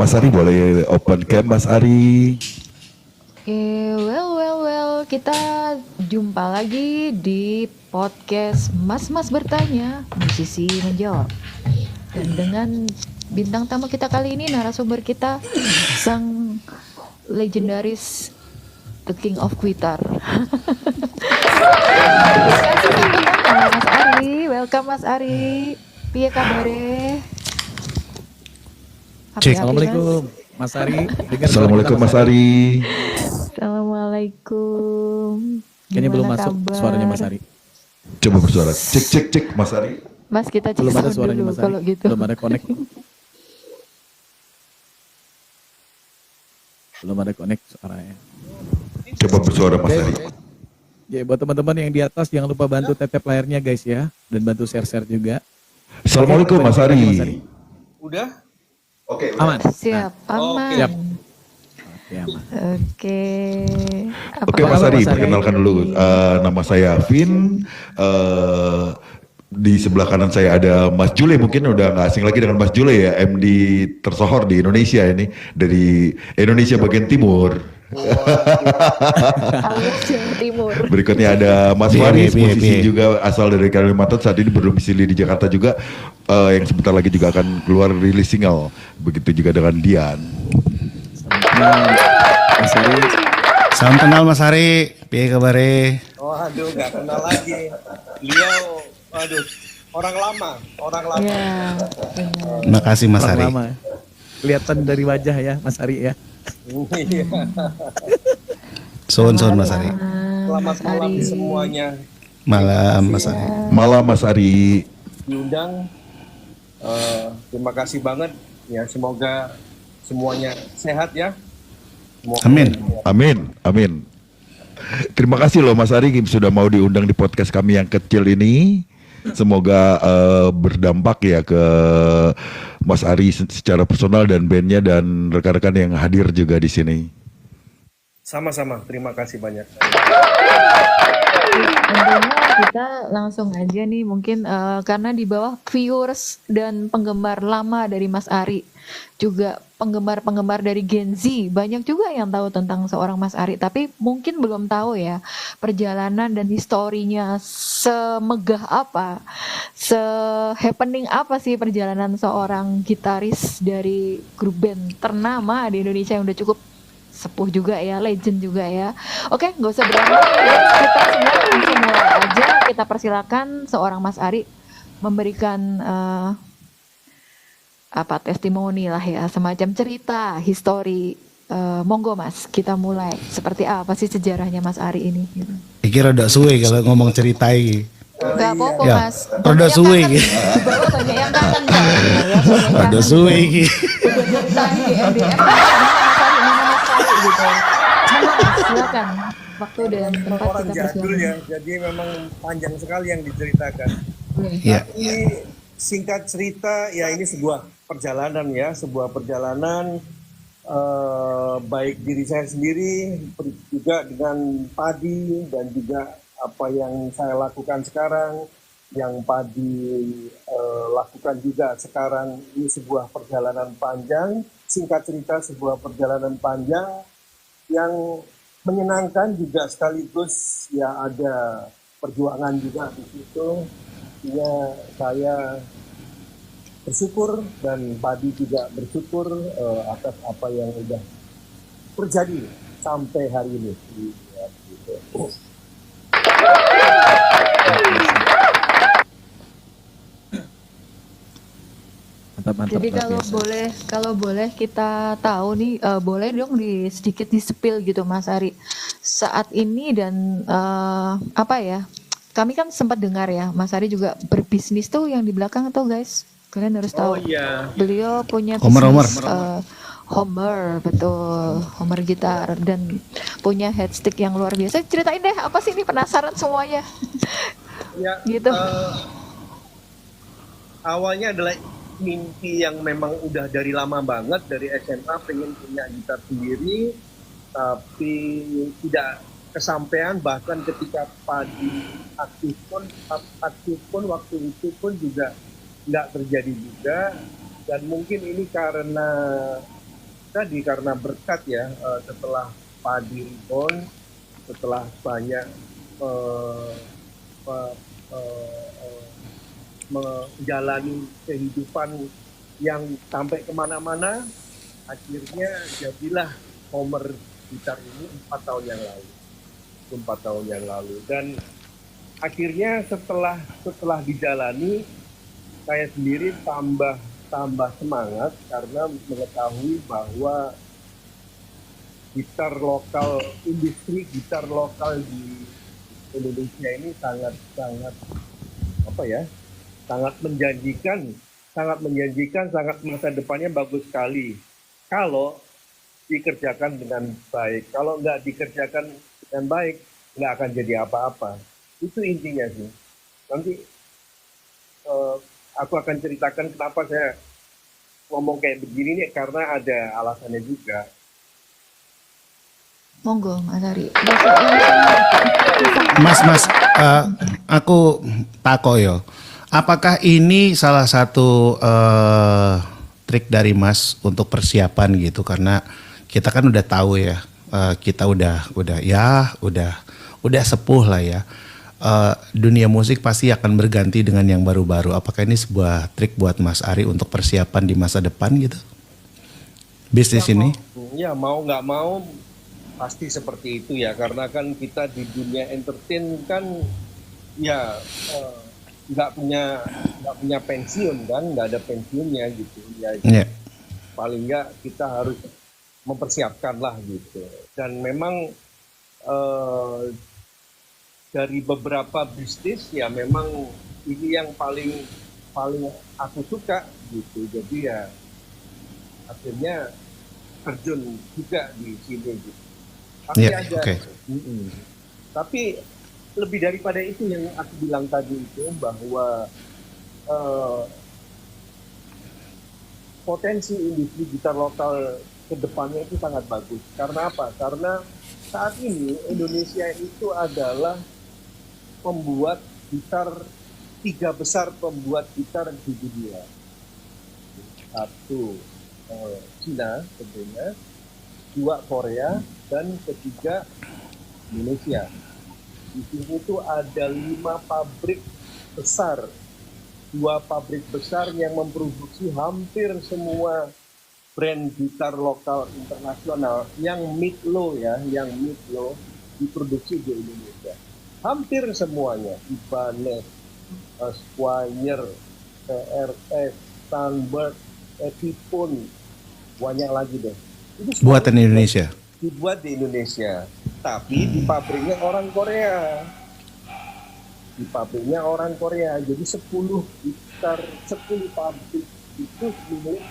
Mas Ari boleh open cam Mas Ari. Well, kita jumpa lagi di podcast Mas Bertanya, musisi menjawab. Dan dengan bintang tamu kita kali ini, narasumber kita, sang legendaris The King of Quitar. Mas Ari, welcome Mas Ari. Piye kabare? Cek. Assalamualaikum Mas Ari. Assalamualaikum Mas Ari. Assalamualaikum. Kayaknya belum masuk kabar? Suaranya Mas Ari. Coba bersuara. Cek Mas Ari. Mas kita cek Belum ada sound suaranya dulu Mas Ari. kalau gitu. Belum ada connect. Belum ada connect suaranya. Coba bersuara Mas Ari. Ya buat teman-teman yang di atas jangan lupa bantu tap layarnya guys ya, dan bantu share juga. Assalamualaikum Mas Ari. Udah? Oke. Aman. Siap, aman. Siap. Ya, aman. Oke. Apa Oke Mas kabar, Ari, perkenalkan dulu. Nama saya Vin. Di sebelah kanan saya ada Mas Jule, mungkin udah nggak asing lagi dengan Mas Jule ya, MD tersohor di Indonesia ini, dari Indonesia bagian timur. alias Jawa Timur. Berikutnya ada Mas Faris, musisi juga asal dari Kalimantan, saat ini berdomisili di Jakarta juga, yang sebentar lagi juga akan keluar rilis single. Begitu juga dengan Dian. Mas Ari. Salam kenal Mas Ari, piye kabare? Oh aduh gak kenal lagi. Beliau, aduh, orang lama. Ya, benar. Makasih Mas Ari. Lama. Kelihatan dari wajah ya Mas Ari ya. Iya. Soon Mas Ari. Selamat malam semuanya. Malam Mas Ari. Malam Mas Ari. Diundang. Terima kasih banget. Ya semoga semuanya sehat ya. Amin. Terima kasih loh Mas Ari sudah mau diundang di podcast kami yang kecil ini. Semoga berdampak ya ke Mas Ari secara personal dan bandnya dan rekan-rekan yang hadir juga di sini. Sama-sama, terima kasih banyak. Tentunya kita langsung aja nih mungkin karena di bawah viewers dan penggemar lama dari Mas Ari, juga penggemar-penggemar dari Gen Z banyak juga yang tahu tentang seorang Mas Ari, tapi mungkin belum tahu ya perjalanan dan historinya semegah apa, se-happening apa sih perjalanan seorang gitaris dari grup band ternama di Indonesia yang udah cukup sepuh juga ya, legend juga ya. Oke, nggak usah berlama, kita semua langsung mulai aja. Kita persilakan seorang Mas Ari memberikan testimoni lah ya, semacam cerita, histori. Monggo Mas, kita mulai. Seperti apa sih sejarahnya Mas Ari ini? Gitu. Pikir rada suwe kalau ngomong cerita iki. Gak apa-apa Ya, Mas. rada suwe iki. Di bawah banyak yang kangen ya. Rada suwe iki. Udah ceritain di MDM. Mas Ari, mana Mas Ari gitu. Mana Mas, silakan. Waktu dan tempat Orang kita jadul ya, persilakan. jadi memang panjang sekali yang diceritakan. Iya. Ini singkat cerita, ya ini sebuah perjalanan ya, baik diri saya sendiri juga dengan Padi dan juga apa yang saya lakukan sekarang, yang Padi lakukan juga sekarang. Ini sebuah perjalanan panjang, singkat cerita sebuah perjalanan panjang yang menyenangkan juga sekaligus ya ada perjuangan juga di situ. Ya saya bersyukur dan Padi juga bersyukur atas apa yang sudah terjadi sampai hari ini. Ya, gitu. Mantap, Jadi luar biasa. kalau boleh kita tahu nih, boleh dong sedikit di-spill gitu Mas Ari. Saat ini dan apa ya? Kami kan sempat dengar ya, Mas Ari juga berbisnis tuh yang di belakang tuh guys. Kalian harus tahu. Oh iya. Beliau punya Homer. bisnis Homer, betul, Homer gitar, dan punya headstick yang luar biasa. Ceritain deh, apa sih ini, penasaran semuanya. Ya, Gitu. Awalnya adalah mimpi yang memang udah dari lama banget, dari SMA pengen punya gitar sendiri, tapi tidak kesampaian. Bahkan ketika Padi aktif pun waktu itu pun juga nggak terjadi juga. Dan mungkin ini karena tadi karena berkat ya, setelah padi rebound, setelah banyak eh, eh, eh, menjalani kehidupan yang sampai kemana-mana, akhirnya jadilah Homer gitar ini 4 tahun yang lalu. 4 tahun yang lalu. Dan akhirnya setelah dijalani, saya sendiri tambah semangat karena mengetahui bahwa industri gitar lokal di Indonesia ini sangat menjanjikan, sangat masa depannya bagus sekali. Kalau dikerjakan dengan baik. Kalau nggak dikerjakan dengan baik, nggak akan jadi apa-apa. Itu intinya sih. Nanti aku akan ceritakan kenapa saya ngomong kayak begini nih, karena ada alasannya juga. Monggo Mas Ari. Mas, aku tako yo. Apakah ini salah satu trik dari Mas untuk persiapan gitu? Karena kita kan udah tahu ya, kita udah sepuh lah ya. Dunia musik pasti akan berganti dengan yang baru-baru. Apakah ini sebuah trik buat Mas Ari untuk persiapan di masa depan gitu? Bisnis ini? Ya mau nggak mau pasti seperti itu ya, karena kan kita di dunia entertain kan ya nggak punya pensiun kan, nggak ada pensiunnya gitu ya. Yeah. Paling nggak kita harus mempersiapkan lah gitu. Dan memang dari beberapa bisnis ya memang ini yang paling aku suka gitu. Jadi ya akhirnya terjun juga di sini gitu. Tapi tapi lebih daripada itu yang aku bilang tadi itu, bahwa potensi industri gitar lokal ke depannya itu sangat bagus. Karena apa? Karena saat ini Indonesia itu adalah pembuat gitar, 3 besar pembuat gitar di dunia. 1 Cina tentunya, 2 Korea, dan 3 Indonesia. Di sini tuh ada 5 pabrik besar, 2 pabrik besar yang memproduksi hampir semua brand gitar lokal internasional yang mid-low ya, yang mid-low diproduksi di Indonesia. Hampir semuanya, Ibanez, Squier, PRS, Sunbird, Epiphone, banyak lagi deh. Itu buatan Indonesia. Dibuat di Indonesia, tapi di pabriknya orang Korea. Di pabriknya orang Korea. Jadi 10 pabrik itu milik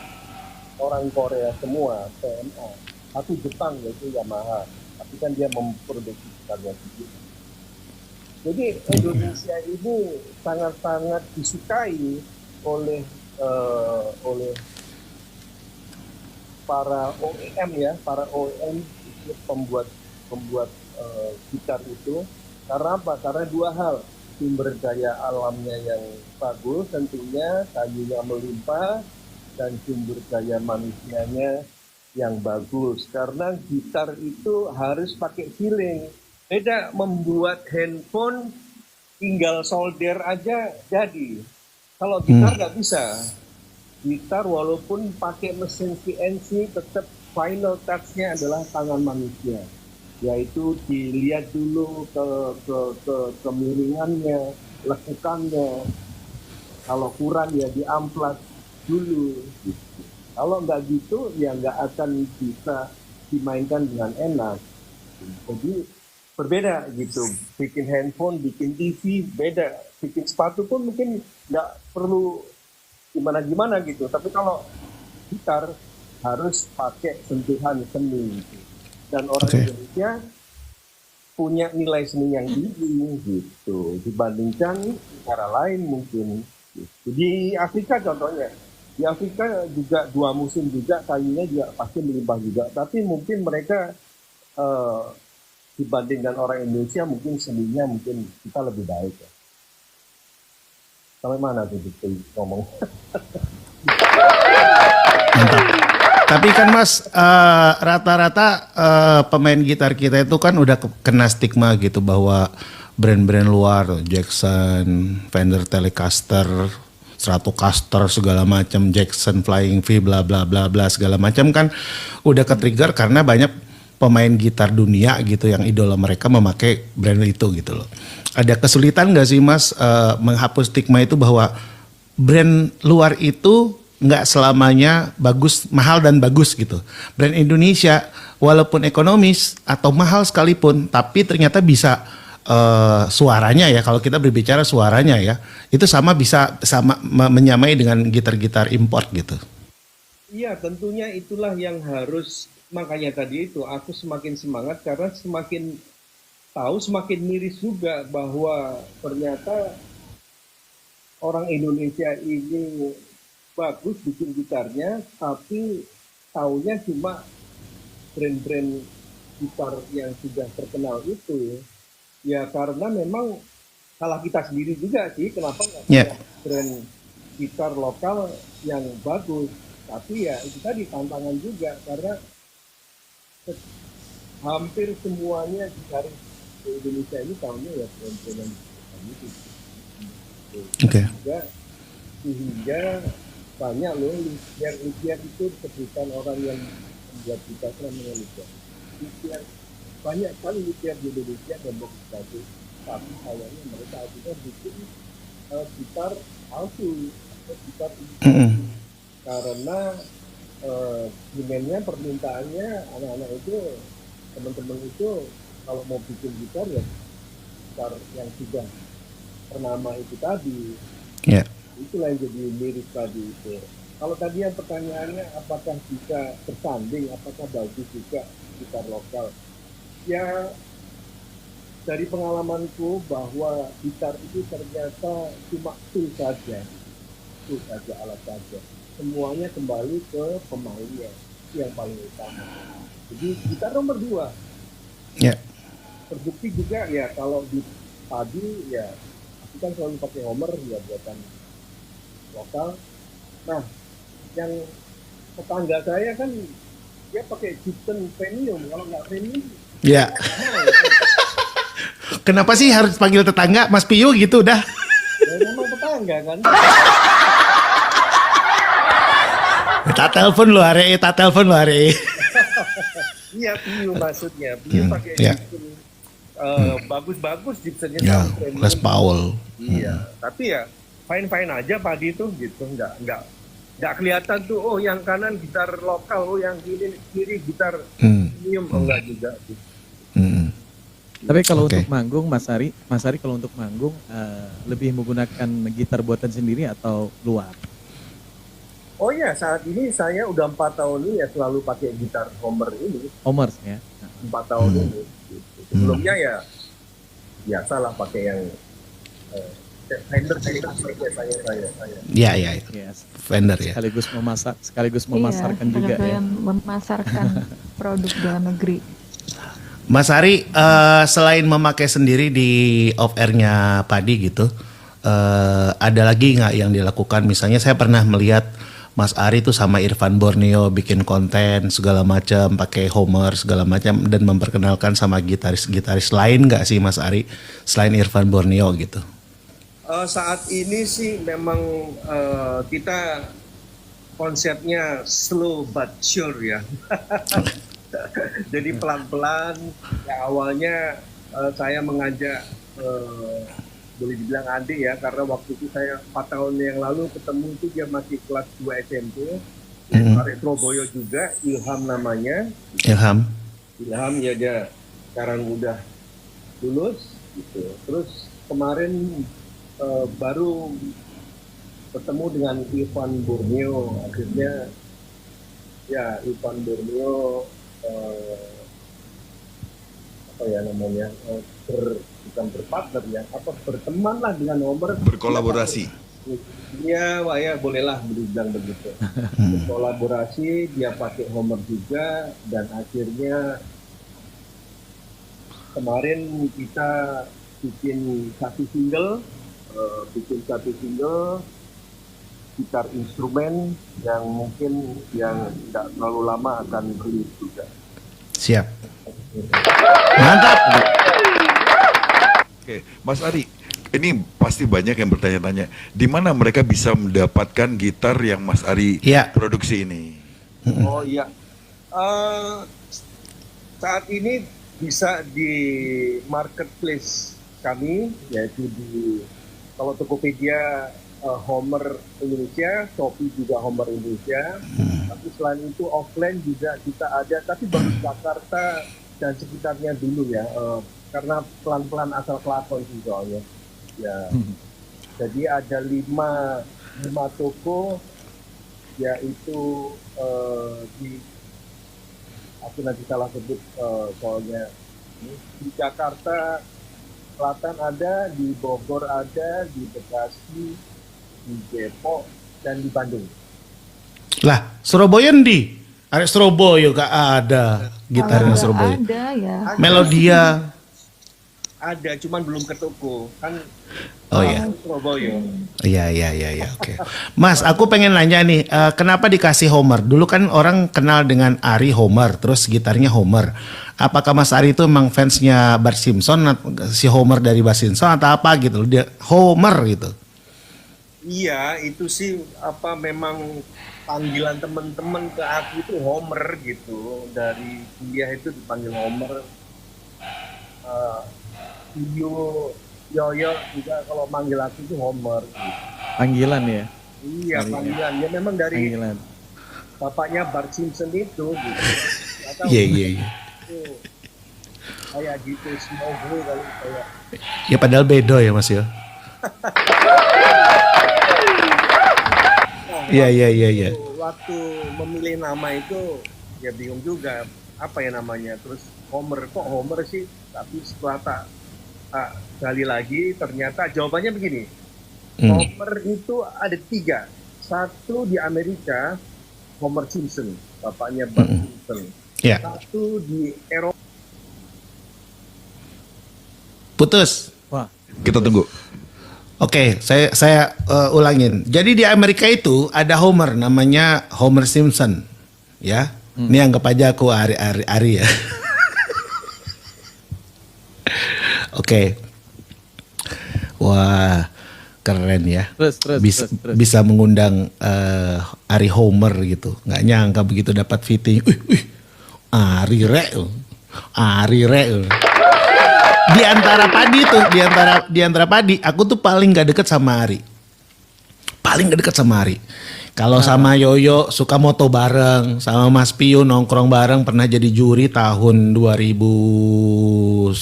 orang Korea semua, PMA. 1 Jepang yaitu Yamaha, tapi kan dia memproduksi gitarnya sendiri. Jadi Indonesia ini sangat-sangat disukai oleh para OEM ya, para OEM pembuat gitar itu. Karena apa? Karena 2 hal, sumber daya alamnya yang bagus tentunya, kayunya melimpah, dan sumber daya manusianya yang bagus. Karena gitar itu harus pakai feeling. Beda membuat handphone, tinggal solder aja jadi. Kalau gitar nggak bisa. Gitar walaupun pakai mesin CNC, tetap final touch-nya adalah tangan manusia. Yaitu dilihat dulu ke kemiringannya, lekukannya. Kalau kurang ya diamplas dulu. Kalau nggak gitu ya nggak akan bisa dimainkan dengan enak. Jadi berbeda gitu. Bikin handphone, bikin TV beda. Bikin sepatu pun mungkin nggak perlu gimana gitu, tapi kalau gitar harus pakai sentuhan seni gitu. Dan orang Indonesia punya nilai seni yang tinggi gitu dibandingkan negara lain mungkin gitu. Di Afrika contohnya, di Afrika juga 2 musim juga, kayunya juga pasti melimpah juga, tapi mungkin mereka dibandingkan orang Indonesia mungkin seninya mungkin kita lebih baik ya. Sampai mana tuh ngomong? Mantap. Tapi kan Mas, rata-rata pemain gitar kita itu kan udah kena stigma gitu bahwa brand-brand luar, Jackson, Fender Telecaster, Stratocaster segala macam, Jackson Flying V bla bla bla bla segala macam kan udah ke-trigger karena banyak pemain gitar dunia gitu yang idola mereka memakai brand itu gitu loh. Ada kesulitan nggak sih Mas menghapus stigma itu bahwa brand luar itu nggak selamanya bagus, mahal dan bagus gitu. Brand Indonesia walaupun ekonomis atau mahal sekalipun, tapi ternyata bisa suaranya ya, kalau kita berbicara suaranya ya, itu bisa menyamai dengan gitar-gitar import gitu. Iya, tentunya itulah yang harus, makanya tadi itu aku semakin semangat karena semakin tahu, semakin miris juga bahwa ternyata orang Indonesia ini bagus bikin gitarnya, tapi taunya cuma brand-brand gitar yang sudah terkenal itu. Ya karena memang salah kita sendiri juga sih, kenapa nggak punya brand gitar lokal yang bagus. Tapi ya itu tadi tantangan juga, karena hampir semuanya gitaris di Indonesia ini tahunya ya brand-brand yang itu. Oke. Sehingga banyak loh luthier itu disebutkan orang yang membuat gitar namanya luthier. Banyak sekali luthier di Indonesia yang bagus bagus, tapi sayangnya mereka akhirnya bikin gitar palsu atau gitar karena demandnya, permintaannya anak-anak itu, teman-teman itu kalau mau bikin gitar ya gitar yang sudah ternama itu tadi. Yeah. Itulah yang jadi miris tadi itu. Kalau tadi yang pertanyaannya apakah bisa bersanding, apakah bagus juga gitar lokal? Ya dari pengalamanku bahwa gitar itu ternyata cuma tool saja alat saja. Semuanya kembali ke pemainnya, yang paling utama. Jadi gitar nomor 2. Yeah. Terbukti juga ya kalau di padi ya aku kan selalu pakai Homer ya buatan lokal. Nah, yang tetangga saya kan dia pakai Gibson premium, kalau nggak premium. Ya. Kenapa sih harus panggil tetangga Mas Piyu gitu dah? Ya memang tetangga kan. Tak telepon lo hari. Iya, Piyu maksudnya. Piyu pakai Gibson bagus-bagus Gibsonnya. Ya, Les Paul. Iya, tapi ya fine aja padi itu gitu, nggak kelihatan tuh, oh yang kanan gitar lokal, oh yang kiri gitar premium, enggak juga. Tapi kalau untuk manggung, Mas Ari kalau untuk manggung lebih menggunakan gitar buatan sendiri atau luar? Oh ya, saat ini saya udah 4 tahun ini ya selalu pakai gitar Homer ini. Homer ya. 4 tahun ini. Gitu. Sebelumnya ya biasalah pakai yang Fender saya. Iya. Yes. Fender ya. Sekaligus memasarkan juga ya. Memasarkan produk dalam negeri. Mas Ari, selain memakai sendiri di off air-nya Padi gitu, ada lagi nggak yang dilakukan? Misalnya saya pernah melihat Mas Ari tuh sama Irfan Borneo bikin konten segala macam, pakai Homer segala macam, dan memperkenalkan sama gitaris-gitaris lain nggak sih Mas Ari selain Irfan Borneo gitu? Saat ini sih memang kita konsepnya slow but sure ya. Jadi pelan-pelan. Ya awalnya saya mengajak boleh dibilang adik ya, karena waktu itu saya 4 tahun yang lalu ketemu itu dia masih kelas 2 SMP. Arek Troboyo juga, Ilham namanya. Ilham ya, dia sekarang udah lulus gitu. Terus kemarin baru bertemu dengan Irfan Borneo, akhirnya ya Irfan Borneo bukan berpartner ya, berteman lah dengan Homer, berkolaborasi. Iya, wah ya bolehlah bilang begitu. Berkolaborasi, dia pakai Homer juga, dan akhirnya kemarin kita bikin satu single gitar instrumen yang mungkin yang tidak terlalu lama akan rilis juga. Siap. Mantap. Oke, Mas Ari, ini pasti banyak yang bertanya-tanya, di mana mereka bisa mendapatkan gitar yang Mas Ari Iya. produksi ini? Oh iya. Saat ini bisa di marketplace kami, yaitu di kalau Tokopedia Homer Indonesia, Shopee juga Homer Indonesia. Tapi selain itu offline juga kita ada, tapi baru Jakarta dan sekitarnya dulu ya, karena pelan-pelan asal kelakon sih soalnya. Ya, jadi ada lima toko, yaitu di aku nanti salah sebut soalnya di Jakarta Selatan ada, di Bogor ada, di Bekasi, di Depok, dan di Bandung. Lah, Surabaya ndi? Arek Surabaya gak ada gitarnya Nggak Surabaya. ada ya. Melodia. Ada, cuman belum ke toko kan. Oh ya. Surabaya. Iya, oke. Mas, aku pengen nanya nih, kenapa dikasih Homer? Dulu kan orang kenal dengan Ari Homer, terus gitarnya Homer. Apakah Mas Ari itu emang fansnya Bart Simpson, si Homer dari Bart Simpson atau apa gitu? Dia Homer gitu. Iya, itu sih apa memang panggilan teman-teman ke aku itu Homer gitu. Dari kuliah itu dipanggil Homer. Video Yoyo juga kalau manggil aku itu Homer. Gitu. Panggilan ya. Iya, panggilan. Ya memang dari Panggilan. bapaknya Bart Simpson itu gitu. Nggak tahu, Iya. itu kayak gitu, Snowball kali kayak. Ya padahal beda ya Mas ya. Iya. Waktu memilih nama itu ya bingung juga apa ya namanya. Terus Homer, kok Homer sih? Tapi setelah tak gali lagi ternyata jawabannya begini. Homer itu ada 3. Satu di Amerika, Homer Simpson, bapaknya Bart Simpson. Iya. Satu di Eropa. Putus. Wah, Kita tunggu. Oke, saya ulangin. Jadi di Amerika itu ada Homer namanya Homer Simpson, ya. Ini anggap aja aku Ari ya. Oke. Wah, keren ya. Terus. Bisa mengundang Ari Homer gitu. Nggak nyangka begitu dapat fitting. Ari Rek. Di antara Padi tuh, di antara Padi, aku tuh paling gak deket sama Ari. Kalau sama Yoyo suka moto bareng, sama Mas Piu nongkrong bareng, pernah jadi juri tahun 2011,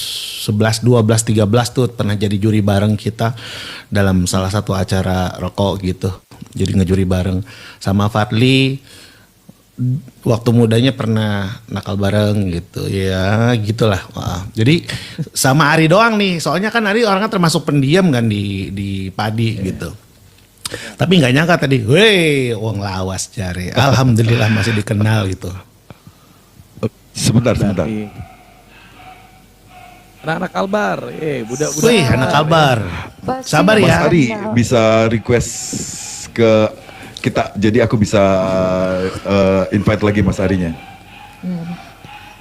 12, 13 tuh pernah jadi juri bareng kita dalam salah satu acara rokok gitu. Jadi ngejuri bareng sama Fadli. Waktu mudanya pernah nakal bareng gitu ya, gitulah. Wah, jadi sama Ari doang nih, soalnya kan Ari orangnya termasuk pendiam kan di Padi gitu. Tapi nggak nyangka tadi, weh, wong lawas jare. Alhamdulillah masih dikenal gitu. Sebentar. Berarti anak-anak Kalbar, budak-budak. Wih, anak Kalbar. Pasti Sabar Mas ya. Ari bisa request ke kita, jadi aku bisa invite lagi Mas Arinya.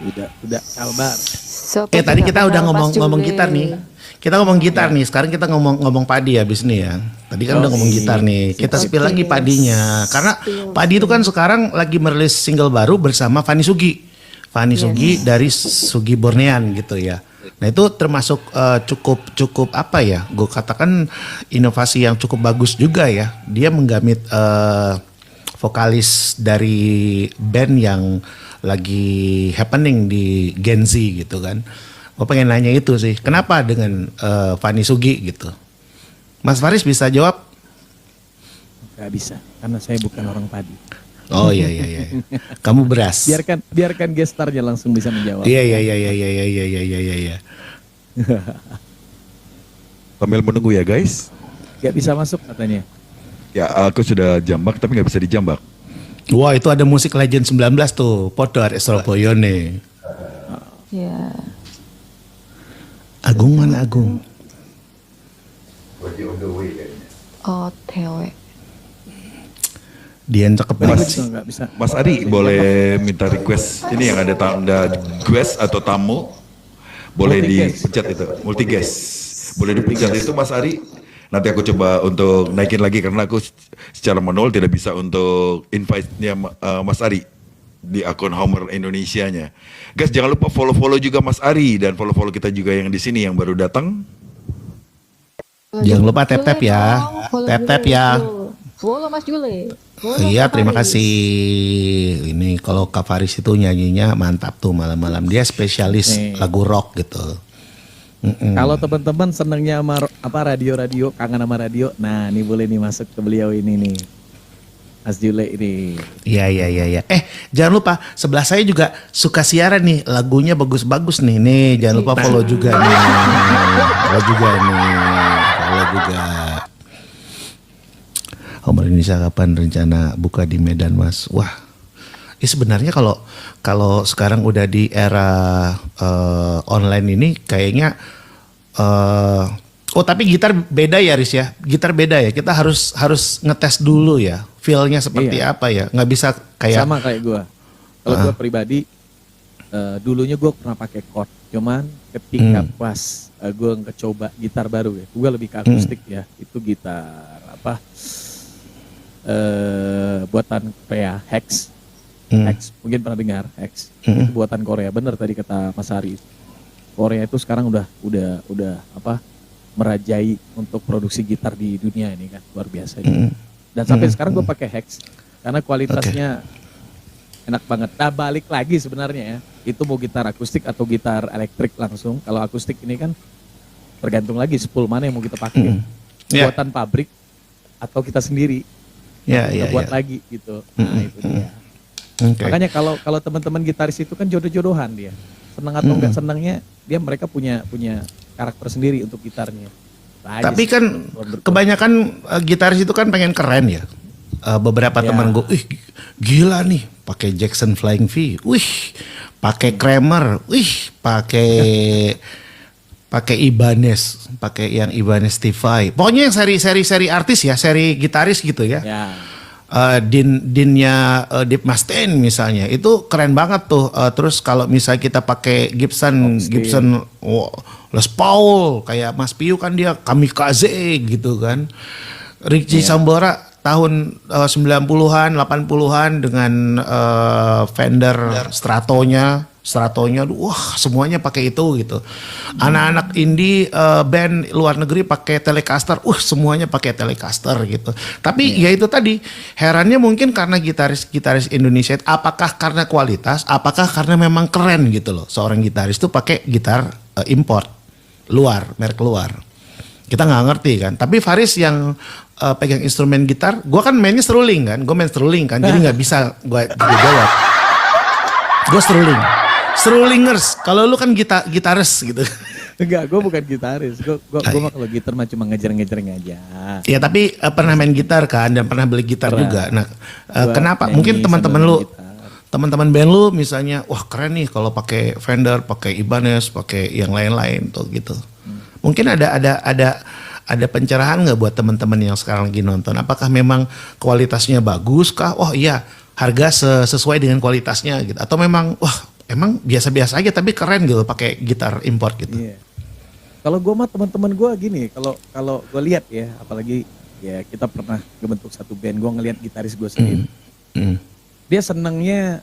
Budak Kalbar. Siapa Tadi tidak kita udah kenal Mas ngomong Jule? gitar nih. Kita ngomong gitar nih. Sekarang kita ngomong Padi habis nih ya. Tadi kan udah ngomong gitar nih. Kita spill lagi Padinya. Karena Padi itu kan sekarang lagi merilis single baru bersama Fanny Sugi. Fanny Sugi dari Sugi Bornean gitu ya. Nah itu termasuk cukup apa ya? Gue katakan inovasi yang cukup bagus juga ya. Dia menggamit vokalis dari band yang lagi happening di Gen Z gitu kan. Gue pengen nanya itu sih, kenapa dengan Fanny Sugi gitu? Mas Faris bisa jawab? Gak bisa, karena saya bukan orang Padi. Oh iya. Kamu beras. Biarkan gestarnya langsung bisa menjawab. Iya. Sambil menunggu ya guys. Gak bisa masuk katanya. Ya aku sudah jambak tapi nggak bisa dijambak. Wah itu ada musik Legend 19 tuh, podo arek Surabaya nih. Ya. Agung mana Agung? OTW. Dian cakep Very banget. good tuh, nggak bisa. Mas Ari boleh minta request ini yang ada tanda guest atau tamu, boleh Multi-guest. dipencet itu multi-guest, boleh dipencet itu Mas Ari. Nanti aku coba untuk naikin lagi karena aku secara manual tidak bisa untuk invite-nya Mas Ari di akun Homer Indonesianya. Guys, jangan lupa follow-follow juga Mas Ari dan follow-follow kita juga yang di sini yang baru datang. Jangan lupa tap-tap ya. Tap-tap ya. Follow Mas Jule. Iya, terima kasih. Ini kalau Kak Faris itu nyanyinya mantap tuh malam-malam. Dia spesialis Nih. lagu rock gitu. Kalau teman-teman senengnya sama radio-radio, kangen sama radio, nah ini boleh nih masuk ke beliau ini nih. Mas Jule ini. Iya. Jangan lupa sebelah saya juga suka siaran nih, lagunya bagus-bagus nih. Nih, jangan lupa follow juga nih. Follow juga nih. Follow juga. Homer Indonesia kapan rencana buka di Medan, Mas? Wah. Sebenarnya kalau sekarang udah di era online ini kayaknya tapi gitar beda ya, Riz ya. Gitar beda ya. Kita harus ngetes dulu ya. Feel-nya seperti Iya. apa ya. Nggak bisa kayak Sama kayak gue. Kalau gue pribadi, dulunya gue pernah pakai chord. Cuman ketika pas gue ngecoba gitar baru ya, gue lebih ke akustik ya. Itu gitar apa? Buatan Korea, Hex. Hex, mungkin pernah dengar Hex. Itu buatan Korea. Bener tadi kata Mas Ari. Korea itu sekarang udah apa? Merajai untuk produksi gitar di dunia ini kan, luar biasa. Dan sampai sekarang gue pakai Hex karena kualitasnya enak banget. Nah, balik lagi sebenarnya ya, itu mau gitar akustik atau gitar elektrik langsung. Kalau akustik ini kan tergantung lagi spool mana yang mau kita pakai. Ya. Buatan pabrik atau kita sendiri. Ya, kita ya, buat ya. lagi gitu. Nah, itu dia. Oke. Makanya kalau teman-teman gitaris itu kan jodoh-jodohan dia. Senang atau enggak senangnya, mereka punya karakter sendiri untuk gitarnya. Nah, Tapi aja kan sih. kebanyakan gitaris itu kan pengen keren ya. Beberapa Ya. teman gue, gila nih, pakai Jackson Flying V, pakai Kramer, pakai Ibanez, pakai yang Ibanez T5. Pokoknya yang seri artis ya, seri gitaris gitu ya. Ya. Dinnya Dave Mustaine misalnya itu keren banget tuh. Terus kalau misalnya kita pakai Gibson Les Paul kayak Mas Piu kan dia kamikaze gitu kan. Richie Sambora tahun 90-an 80-an dengan Fender Stratonya, wah semuanya pakai itu gitu. Anak-anak indie band luar negeri pakai Telecaster, semuanya pakai Telecaster gitu. Tapi ya itu tadi, herannya mungkin karena gitaris Indonesia, apakah karena kualitas, apakah karena memang keren gitu loh. Seorang gitaris tuh pakai gitar import luar, merek luar. Kita nggak ngerti kan. Tapi Faris yang pegang instrumen gitar, gue kan mainnya seruling kan, jadi nggak bisa gue jawab. Gue Strulingers. Kalau lu kan gitaris gitu. Enggak, gue bukan gitaris. Gue mah kalau gitar mah cuma ngejer-ngejering aja. Ya tapi pernah main gitar kan dan pernah beli gitar Pernah. juga. Nah, Gua kenapa? nyanyi Mungkin teman-teman sambil lu, main gitar. teman-teman band lu misalnya, wah keren nih kalau pakai Fender, pakai Ibanez, pakai yang lain-lain tuh gitu. Mungkin ada pencerahan nggak buat teman-teman yang sekarang lagi nonton? Apakah memang kualitasnya bagus kah? Oh iya, harga sesuai dengan kualitasnya gitu. Atau memang emang biasa-biasa aja tapi keren gitu pakai gitar import gitu. Iya. Kalau gue mah teman-teman gue gini, kalau gue lihat ya, apalagi ya kita pernah ngebentuk satu band, gue ngelihat gitaris gue sendiri, dia senengnya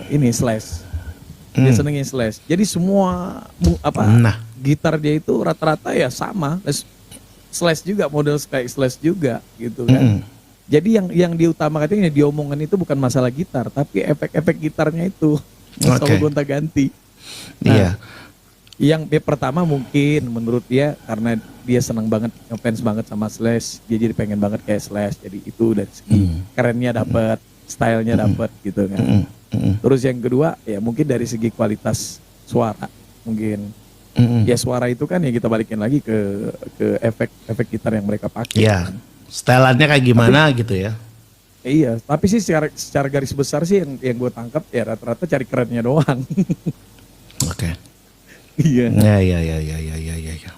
ini slash, dia senengnya slash. Jadi semua gitar dia itu rata-rata ya sama, slash juga, model kayak slash juga gitu kan. Jadi yang diutamakan itu yang diomongkan itu bukan masalah gitar, tapi efek-efek gitarnya itu selalu gonta-ganti. Nah, yang pertama mungkin menurut dia karena dia senang banget, ngefans banget sama Slash, dia jadi pengen banget kayak Slash. Jadi itu dari segi kerennya dapat, stylenya dapat gitu kan. Terus yang kedua ya mungkin dari segi kualitas suara mungkin. Ya suara itu kan ya kita balikin lagi ke efek gitar yang mereka pakai. Iya. Stylannya kayak gimana gitu ya? Iya, tapi sih secara garis besar sih yang gue tangkap ya rata-rata cari kerennya doang. Oke. Iya. Ya.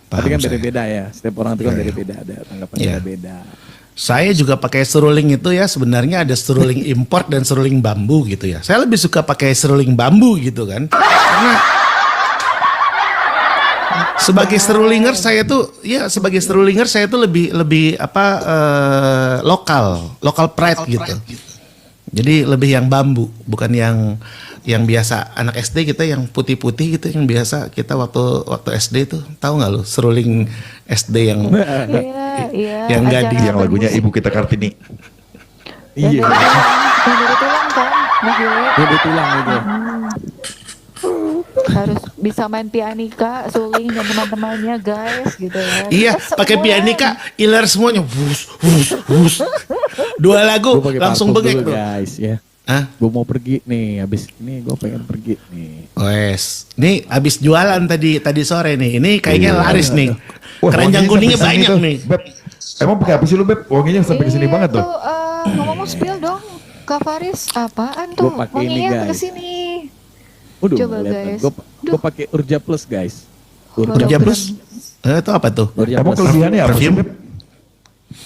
Tapi kan beda-beda ya, setiap orang itu kan beda-beda, ada tanggapan beda-beda. Saya juga pakai seruling itu ya, sebenarnya ada seruling import dan seruling bambu gitu ya. Saya lebih suka pakai seruling bambu gitu kan. Karena sebagai serulinger saya tuh lebih lokal pride gitu. Jadi lebih yang bambu, bukan yang biasa anak SD kita yang putih-putih gitu, yang biasa kita waktu SD tuh, tahu nggak lu seruling SD yang Iya, yang acara gadis Yang lagunya bermusik. Ibu Kita Kartini. Iya. Yang dari tulang kan, Mas Yule? Dia tulang itu. Harus bisa main pianika, suling dan teman-temannya guys gitu ya. Iya, Kita pakai semua- pianika, iler semuanya, wus, wus, wus. 2 lagu Gue pakai langsung parfum bengek dulu, tuh. guys ya. Hah? Gue mau pergi nih, habis ini gue pengen pergi nih. Wes, nih abis jualan tadi sore nih. Ini kayaknya Iya. laris nih. Wah, Keranjang wanginya kuningnya sampai sini banyak tuh. nih. Beb, emang pakai apa sih lu Beb? Wanginya sampai ke sini Iya banget tuh. ngomong spill dong, Kak Faris, apaan Gua tuh? pakai ini, Wanginya guys. kesini. Waduh, Coba, guys. Gue Duh. pakai Urja Plus guys. Urja Plus? Itu apa tuh? Urja Emang Plus. kelebihannya apa sih Perfume? Beb?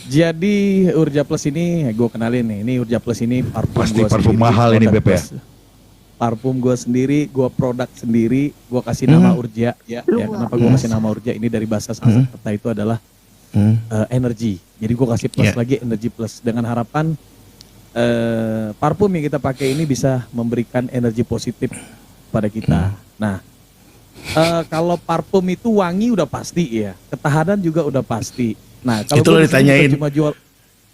Jadi Urja Plus ini gue kenalin nih. Ini Urja Plus ini parfum Pasti gua parfum sendiri, mahal ini, produk Beb, ya? plus. Parfum gue sendiri, gue produk sendiri, gue kasih nama Urja ya. Ya kenapa gue kasih nama Urja ini dari bahasa Sanskerta itu adalah energi. Jadi gue kasih plus Ya. lagi energi plus dengan harapan parfum yang kita pakai ini bisa memberikan energi positif pada kita. Nah, kalau parfum itu wangi udah pasti ya, ketahanan juga udah pasti. Nah, kalau Itu lo gua di sini ditanyain. bukan cuma jual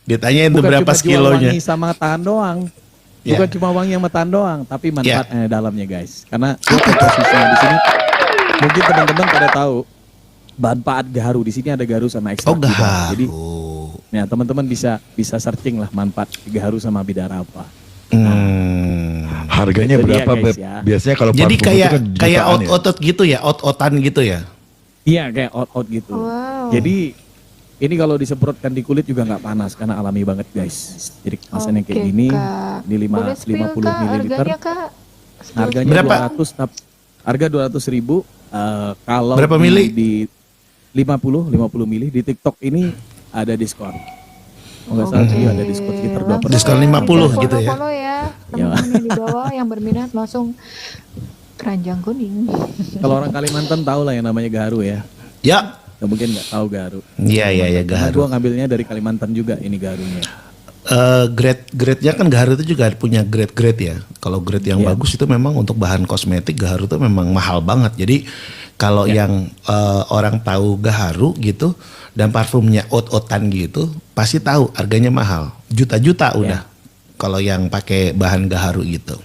Ditanyain tuh bukan berapa cuma jual kilonya. wangi sama tahan doang. Ya. Bukan cuma wangi sama tahan doang, tapi manfaatnya dalamnya guys. Karena gua posisinya di sini mungkin teman-teman pada tahu manfaat gaharu. Di sini ada gaharu sama ekstrak Oh, juga. gaharu. Jadi ya teman-teman bisa searching lah manfaat gaharu sama bidara apa. Harganya Itu dia, berapa guys, Beb? ya. Biasanya kalau Jadi parfum itu kayak kan kayak jutaan ya. otot gitu ya, otot-otan gitu ya. Iya kayak out gitu. Wow. Jadi ini kalau disemprotkan di kulit juga nggak panas karena alami banget guys. Jadi kemasannya kayak Oke, gini, Kak. ini Boleh spill, 50 Kak, ml. harganya Kak. Spill. Harganya Berapa? 200, harga 200.000. Kalau Berapa di- mili? Di 50 mili di TikTok ini ada diskon. Oh, nggak salah juga ada diskon sekitar 20%. Langsung Diskon ya, 50 follow- gitu ya. Follow ya, teman-teman yang di bawah yang berminat langsung keranjang kuning. Kalau orang Kalimantan tahu lah yang namanya gaharu ya. Ya. Ya mungkin nggak tahu gaharu. Iya Karena gaharu. gue ngambilnya dari Kalimantan juga ini gaharunya. Grade-nya kan gaharu itu juga punya grade-grade ya. Kalau grade yang Iya. bagus itu memang untuk bahan kosmetik gaharu itu memang mahal banget. Jadi kalau yang orang tahu gaharu gitu dan parfumnya out-outan gitu, pasti tahu harganya mahal. Juta-juta udah. Kalau yang pakai bahan gaharu gitu.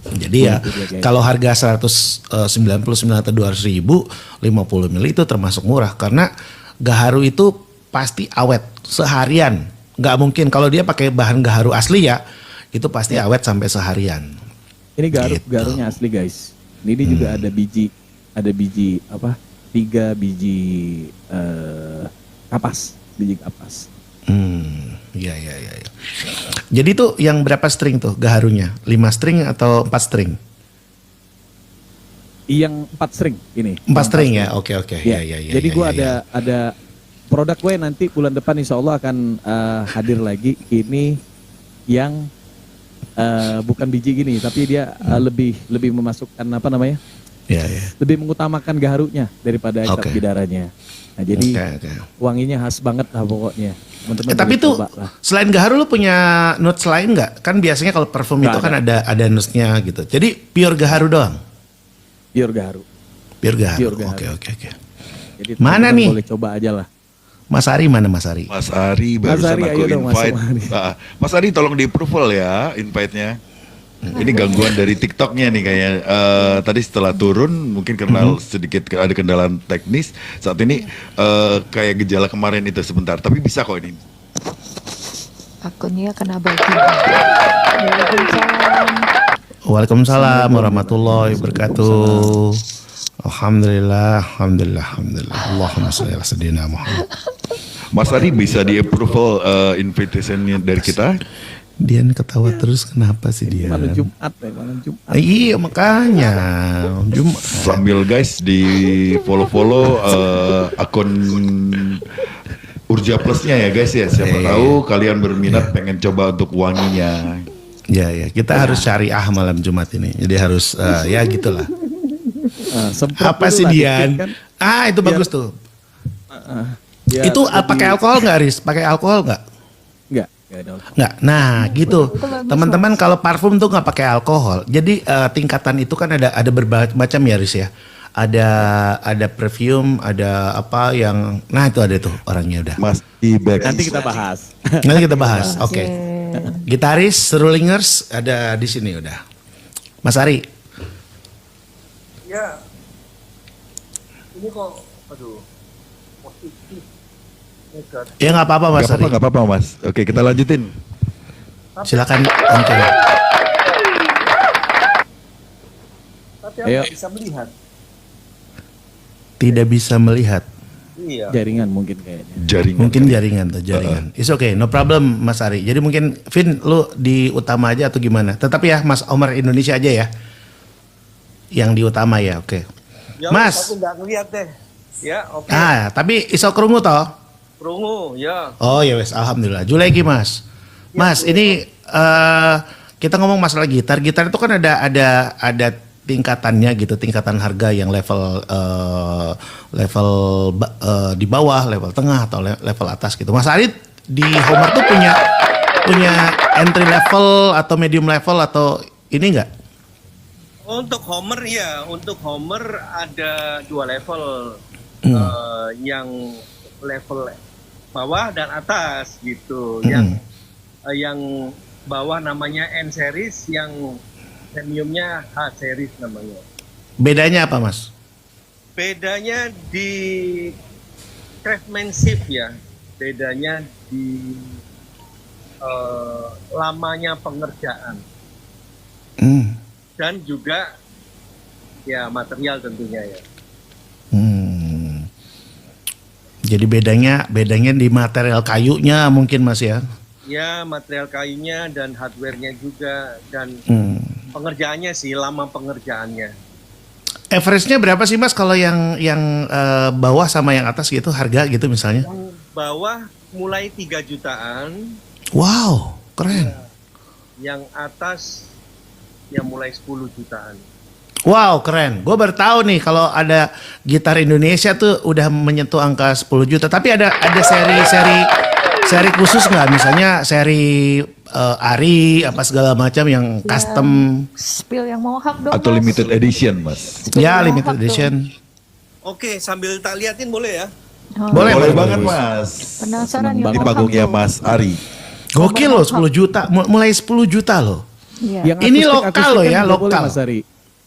Jadi ya Itu dia, guys. kalau harga 199 atau 200 ribu 50 ml itu termasuk murah karena gaharu itu pasti awet seharian. Nggak mungkin kalau dia pakai bahan gaharu asli ya itu pasti awet sampai seharian. Ini Gitu. gaharunya asli guys. Ini juga ada biji apa? 3 biji kapas, biji kapas. Iya. Jadi tuh yang berapa string tuh gaharunya? 5 string atau 4 string? Yang 4 string ini. 4 string ya. Oke. Ya. Iya. Jadi iya, gue iya. ada produk gue nanti bulan depan insya Allah akan hadir lagi. Ini yang bukan biji gini, tapi dia lebih memasukkan apa namanya? Iya. Lebih mengutamakan gaharunya daripada ekstrak Oke. bidaranya. Nah jadi Oke. wanginya khas banget lah pokoknya. Teman-teman Tapi boleh tuh coba lah. selain gaharu lu punya notes lain nggak? Kan biasanya kalau parfum Nggak itu kan ada notes-nya gitu. Jadi pure gaharu doang. Pure gaharu. Pure gaharu. Pure gaharu. Oke. Jadi Mana teman-teman nih? boleh coba aja lah. Mas Ari mana Mas Ari? Mas Ari barusan Ari, aku ayo dong, invite. masuk, Ari. Mas Ari tolong di approval ya invite-nya. Ini gangguan dari TikToknya nih kayaknya. Tadi setelah turun mungkin karena sedikit ada kendala teknis. Saat ini kayak gejala kemarin itu sebentar. Tapi bisa kok ini. Akunnya kena bagi. Waalaikumsalam. Waalaikumsalam warahmatullahi wabarakatuh. Alhamdulillah. Allahumma sholli ala sayyidina Muhammad. Mas Ari bisa di approval invitation-nya dari kita. Dian ketawa terus kenapa sih dia? Malam Jumat malam Jumat. Iya makanya Jumat. Sambil guys di follow akun Urja Plusnya ya guys ya. Siapa tahu kalian berminat pengen coba untuk wanginya. Ya, kita harus syariah malam Jumat ini. Jadi harus ya gitulah. Apa sih Dian? Kan? Itu bagus tuh. Ya, Itu pakai alkohol nggak, Riz? Pakai alkohol nggak? Enggak ada. Nggak. Nah, gitu. Itu bagus, Teman-teman kalau parfum tuh nggak pakai alkohol. Jadi tingkatan itu kan ada berbagai macam ya, Riz ya. Ada perfume, ada apa yang, nah itu ada tuh orangnya udah. Mas Ibek. Nanti kita bahas. Nanti kita bahas. Oke. Gitaris, Serulingers ada di sini udah. Mas Ari. Ya, ini kok, aduh, positif, negatif. Ya nggak apa-apa Mas Ari. Nggak apa-apa Mas. Oke, kita lanjutin. Silakan. Oke. Tapi Ayo. aku bisa melihat. Tidak bisa melihat. Iya. Jaringan mungkin kayaknya. Jaringan. Mungkin jaringan tuh jaringan. It's okay, no problem Mas Ari. Jadi mungkin Vin lu di utama aja atau gimana? Tetap ya Mas Omar Indonesia aja ya. Yang di utama ya, oke. Ya, Mas. aku nggak ngeliat deh. Ya, oke. Tapi iso krungu toh? Krungu, ya. Oh ya wes, alhamdulillah. Juleki Mas. Mas, ini kita ngomong masalah gitar. Gitar itu kan ada tingkatannya gitu, tingkatan harga yang level di bawah, level tengah atau level atas gitu. Mas Ari di Homer tuh punya entry level atau medium level atau ini enggak? Untuk Homer ya, untuk Homer ada 2 level. Yang level bawah dan atas gitu. Yang bawah namanya N series, yang premiumnya H series namanya. Bedanya apa Mas? Bedanya di craftsmanship ya. Bedanya di lamanya pengerjaan. Dan juga ya material tentunya ya. Jadi bedanya di material kayunya mungkin Mas ya? Ya, material kayunya dan hardware-nya juga dan pengerjaannya sih, lama pengerjaannya. Average-nya berapa sih Mas kalau yang bawah sama yang atas gitu harga gitu misalnya? Yang bawah mulai 3 jutaan. Wow, keren. Yang atas ya mulai 10 jutaan. Wow, keren. Gue baru tahu nih kalau ada gitar Indonesia tuh udah menyentuh angka 10 juta. Tapi ada seri khusus nggak? Misalnya seri Ari apa segala macam yang custom. Spill yang mohawk dong Atau Mas. limited edition Mas. Spill Ya, yang limited mohawk edition. Oke, sambil tak liatin boleh ya? dong. Oh, Boleh, Boleh boleh, banget boleh. Mas. Penasaran ya Di mohawk panggungnya tuh. Mas Ari. Gokil loh 10 juta. Mulai 10 juta loh. Iya. Ini lokal loh ya, juga boleh, lokal. Mas Ari.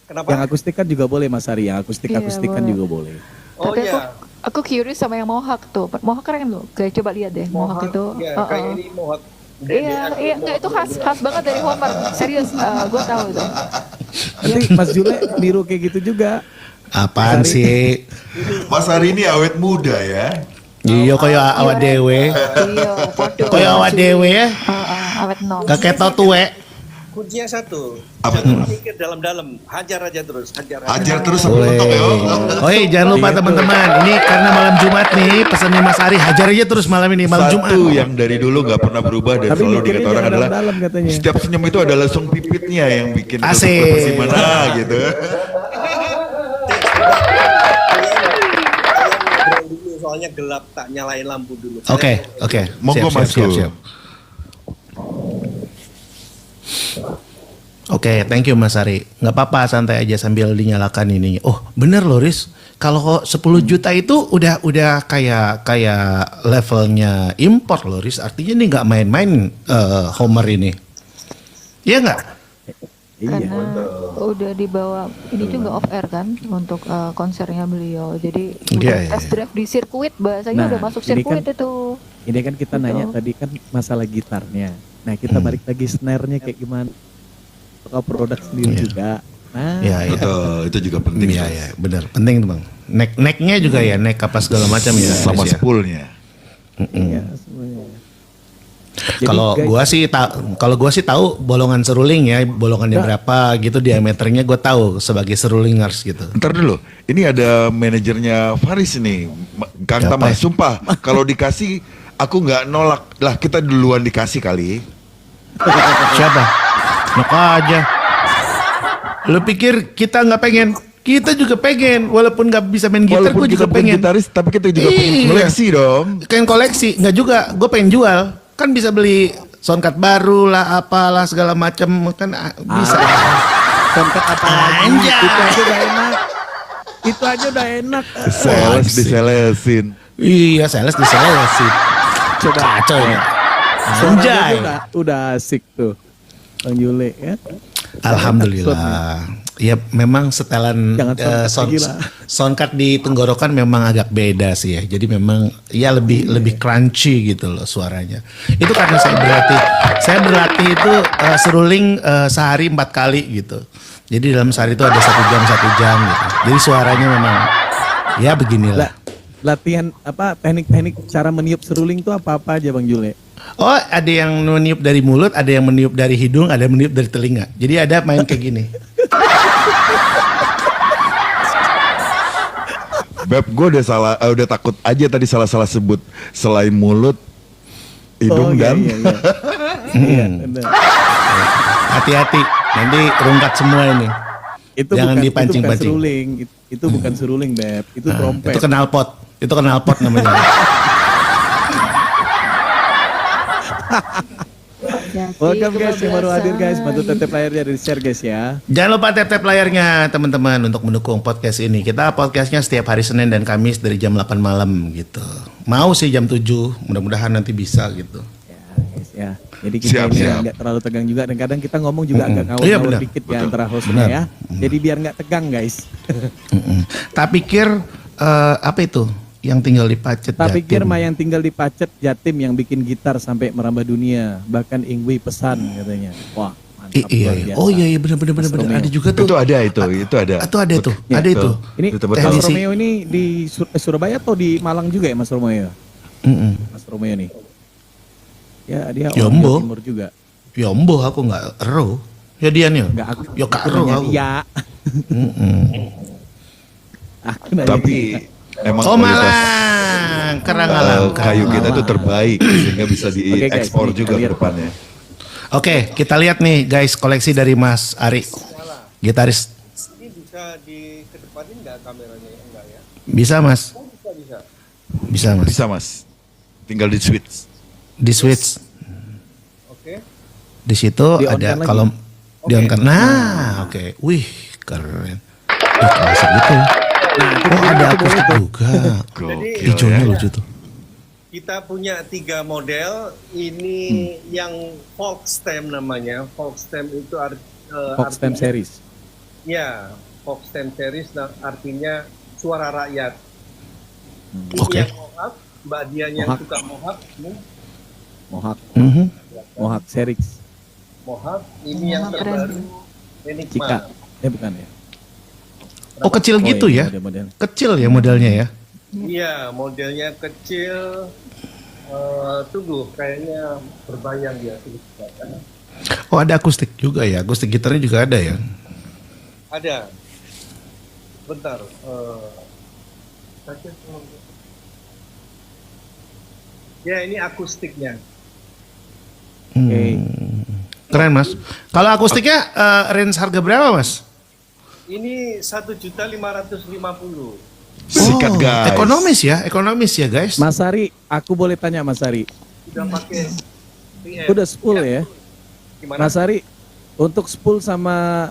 Kenapa? Yang akustik kan juga boleh Mas Ari, yang akustik kan boleh. juga boleh. Oh Tapi ya. aku curious sama yang mohawk tuh. Mohawk keren loh. Kayak coba lihat deh mohawk itu. Ya, kayak ini mohawk. Iya, enggak itu khas banget dari Homer. Serius, gue tahu itu. Nanti Mas Jule niru kayak gitu juga. Apaan sih? Mas Ari ini awet muda ya. Iya kaya awak dewe. Iya, podo. Kaya awak dewe ya. Awet nom. Gak ketok tuwek. Kuncinya satu. Apa Jangan mikir dalam-dalam, hajar aja terus, hajar. Ajar terus sampai Boleh. mentok ya. Oh iya, jangan lupa teman-teman. Ini karena malam Jumat nih, pesannya Mas Ari hajar aja terus malam ini malam Jumat. Satu yang dari dulu nggak pernah berubah dan Tapi selalu mikirnya dikata orang jangan adalah dalam-dalam katanya. setiap senyum itu ada langsung pipitnya yang bikin Asik. seperti mana gitu. Kalian dulu, soalnya gelap, tak nyalain lampu dulu. Oke. Monggo, Mas. Oke, thank you Mas Ari. Nggak apa-apa, santai aja sambil dinyalakan ininya. Oh, bener loh Riz. Kalau 10 juta itu udah kayak levelnya impor loh Riz. Artinya ini nggak main-main Homer ini. Iya nggak? Karena udah dibawa ini juga off air kan untuk konsernya beliau. Jadi Iya, udah test drive di sirkuit, bahasanya Nah, udah masuk ini sirkuit kan- itu. Ini kan kita nanya tadi kan masalah gitarnya. Nah kita balik lagi snare-nya kayak gimana? Apakah produk sendiri juga? Nah, Iya, iya. Betul, itu juga penting. Iya, iya, benar. Penting tuh Bang. Neck-nya juga ya, neck apa segala macam ya. Sama Riz, ya. spoolnya. iya semuanya. Jadi, Kalau guys, gua sih tahu bolongan seruling ya, bolongannya berapa gitu diameternya gue tahu sebagai serulingers gitu. Ntar dulu, ini ada manajernya Faris nih, Kang Siapa Tama. ya? Sumpah, kalau dikasih Aku nggak nolak lah, kita duluan dikasih kali. Siapa? Enak aja. Lu pikir kita nggak pengen? Kita juga pengen, walaupun nggak bisa main gitar, Walaupun gue kita juga bukan pengen. gitaris, tapi kita juga pengen Iya. koleksi dong. Pengen koleksi, nggak juga. Gue pengen jual, kan bisa beli soundcard baru lah, apalah segala macam kan bisa. Contoh apa lagi? Anjay. Itu aja udah enak. Itu aja udah enak. Sales asik. diselesin. Iya, sales diselesin. Coba Kacau ya. Suaranya Anjay. udah asik tuh. Bang Yule ya. Alhamdulillah. Ya memang setelan Jangan soundcard di tenggorokan memang agak beda sih ya. Jadi memang ya lebih crunchy gitu loh suaranya. Itu karena saya berlatih itu seruling sehari 4 kali gitu. Jadi dalam sehari itu ada 1 jam gitu. Jadi suaranya memang ya beginilah. Latihan apa teknik-teknik cara meniup seruling tuh apa aja Bang Yule? Oh, ada yang meniup dari mulut, ada yang meniup dari hidung, ada yang meniup dari telinga. Jadi ada main kayak gini. Beb, gue udah takut aja tadi salah sebut selain mulut, hidung dan Iya, benar. Hati-hati, nanti rungkat semua ini. Jangan dipancing-pancing. Itu bukan seruling, Beb. Itu trompet. Itu knalpot namanya. Welcome guys yang baru hadir guys, bantu tap layarnya di share guys ya. Jangan lupa tap layarnya teman-teman untuk mendukung podcast ini. Kita podcastnya setiap hari Senin dan Kamis dari jam 8 malam gitu. Mau sih jam 7, mudah-mudahan nanti bisa gitu. Ya guys ya. Jadi kita nggak terlalu tegang juga dan kadang kita ngomong juga agak ngawur dikit ya antara hostnya ya. Jadi biar nggak tegang guys. Tak pikir apa itu? Yang tinggal di Pacet Tak pikir mah yang tinggal di Pacet Jatim yang bikin gitar sampai merambah dunia. Bahkan Ingwi pesan katanya. Wah mantap. Iya. Oh iya benar. Ada juga tuh. Itu ada itu ada. Itu ada tuh. Ya, ada itu. Ini Mas Romeo ini di Surabaya atau di Malang juga ya Mas Romeo? Mas Romeo nih. Ya dia orang Jawa Timur juga. Yombo aku nggak ero. Ya dia nih. Enggak aku. Ya kak ero aku. Iya. Tapi emang Malang, Karangalam. Kayu kita tuh terbaik sehingga bisa diekspor juga ke depannya. Oke, kita lihat nih guys koleksi dari Mas Ari, gitaris. Ini bisa dikedepanin nggak kameranya? Enggak ya? Bisa Mas. Bisa Mas. Bisa Mas. Tinggal di switch. Di switch. Oke. Di situ ada kalau di on kan. Nah, oke. Wih, keren. Klasik gitu. Nah, ada akustik juga. Hijaunya lucu tuh. Kita punya 3 model. Ini yang folk stem namanya. Folk stem itu folk stem series. Ya, folk stem series artinya suara rakyat. Oke. Yang mohak, Mbak Dian yang suka mohak. Mohak series. Mohak. Ini yang terbaru. Enigma. Cika. Bukan ya. Oh kecil gitu ya? Kecil ya modelnya ya? Iya, modelnya kecil. Tunggu, kayaknya berbayang dia. Oh ada akustik juga ya? Akustik gitarnya juga ada ya? Ada. Bentar. Ya ini akustiknya. Keren Mas. Kalau akustiknya range harga berapa Mas? Ini 1.550.000. Sikat guys. Ekonomis ya guys. Mas Ari, aku boleh tanya Mas Ari. Udah pakai Udah spool ya? Gimana? Mas Ari, untuk spool sama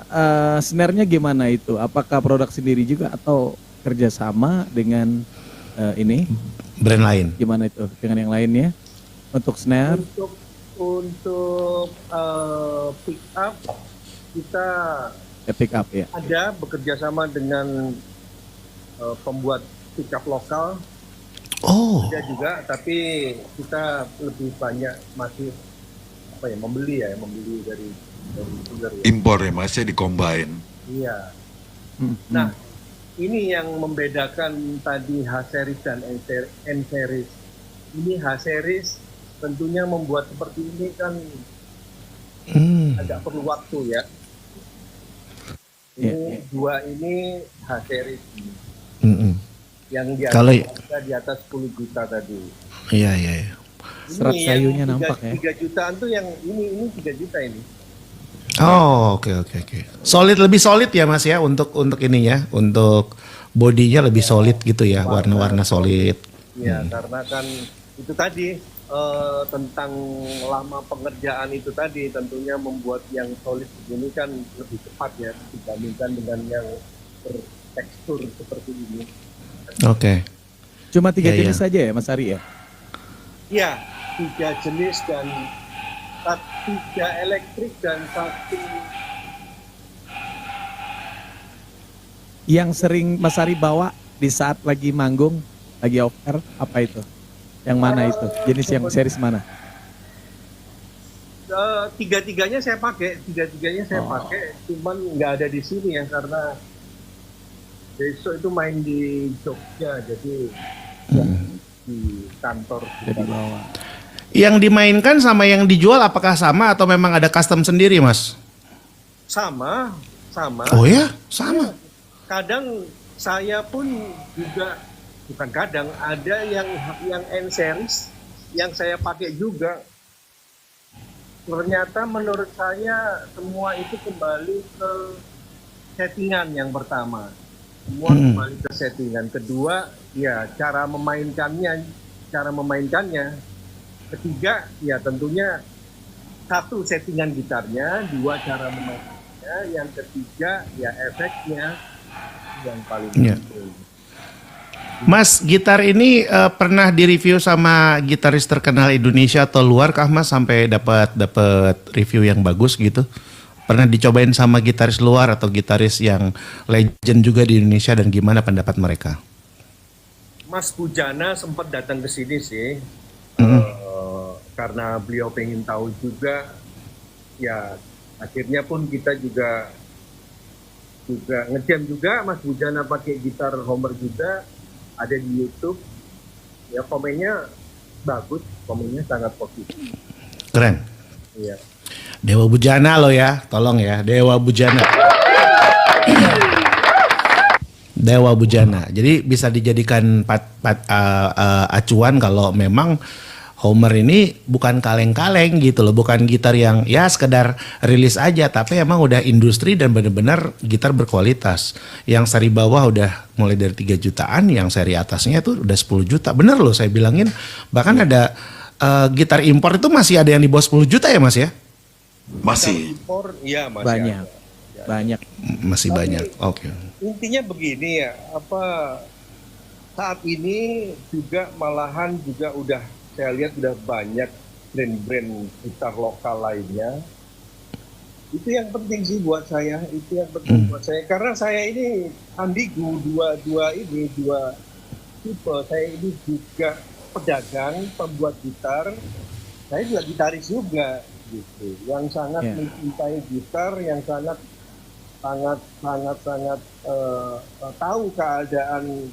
snare-nya gimana itu? Apakah produk sendiri juga atau kerjasama dengan ini? Brand lain. Gimana itu dengan yang lainnya? Untuk snare? Untuk pick up kita Pick up ya. ada bekerja sama dengan pembuat pick up lokal. Oh. Ada juga, tapi kita lebih banyak masih membeli dari luar ya. Impor ya Mas ya, di combine. Iya. Nah, ini yang membedakan tadi H series dan N series. Ini H series tentunya membuat seperti ini kan agak perlu waktu ya. Ini dua ini H series yang di atas 10 juta tadi. Iya. Serat Ini kayunya yang nampak ya. 3 jutaan tuh yang ini 3 juta ini. Oh, oke. Solid, lebih solid ya Mas ya untuk ininya, untuk bodinya lebih solid gitu ya, warna-warna solid. Ya, karena kan itu tadi tentang lama pengerjaan itu tadi tentunya membuat yang solid ini kan lebih cepat ya dibandingkan dengan yang bertekstur seperti ini. Oke. Cuma 3 Ya, jenis saja ya Mas Ari ya? Ya, 3 jenis dan 3 elektrik dan 1 Yang sering Mas Ari bawa di saat lagi manggung, lagi off air, apa itu? Yang mana itu? Jenis yang series mana? tiga-tiganya saya pakai, cuman nggak ada di sini ya karena besok itu main di Jogja, jadi di kantor Jadi bawa. Yang dimainkan sama yang dijual apakah sama atau memang ada custom sendiri Mas? sama. Oh ya, sama. Kadang saya pun juga bukan kadang ada yang N series yang saya pakai juga. Ternyata menurut saya semua itu kembali ke settingan yang pertama. Semua kembali ke settingan. Kedua, ya cara memainkannya. Ketiga, ya tentunya 1 settingan gitarnya, 2 cara memainkannya, yang ketiga ya efeknya yang paling Iya. penting. Mas, gitar ini pernah direview sama gitaris terkenal Indonesia atau luar kah Mas sampai dapat review yang bagus gitu? Pernah dicobain sama gitaris luar atau gitaris yang legend juga di Indonesia dan gimana pendapat mereka? Mas Bujana sempat datang ke sini sih, karena beliau pengen tahu juga. Ya akhirnya pun kita juga ngejam juga. Mas Bujana pakai gitar Homer juga, ada di YouTube. Ya komennya bagus, komennya sangat positif. Keren. Iya. Dewa Bujana lo ya, tolong ya, Dewa Bujana. Dewa Bujana. Jadi bisa dijadikan acuan kalau memang Homer ini bukan kaleng-kaleng gitu loh, bukan gitar yang ya sekedar rilis aja, tapi emang udah industri dan bener-bener gitar berkualitas. Yang seri bawah udah mulai dari 3 jutaan, yang seri atasnya tuh udah 10 juta. Bener loh saya bilangin, bahkan ada gitar impor itu masih ada yang di bawah 10 juta ya Mas ya? Masih. Impor, ya masih Banyak. ada. Banyak. Masih Tapi banyak. Oke. Intinya begini ya, saat ini juga malahan juga udah saya lihat udah banyak brand-brand gitar lokal lainnya. Itu yang penting sih buat saya, karena saya ini ambigu dua tipe. Saya ini juga pedagang, pembuat gitar. Saya juga gitaris juga gitu. Yang sangat mencintai gitar, yang sangat tahu keadaan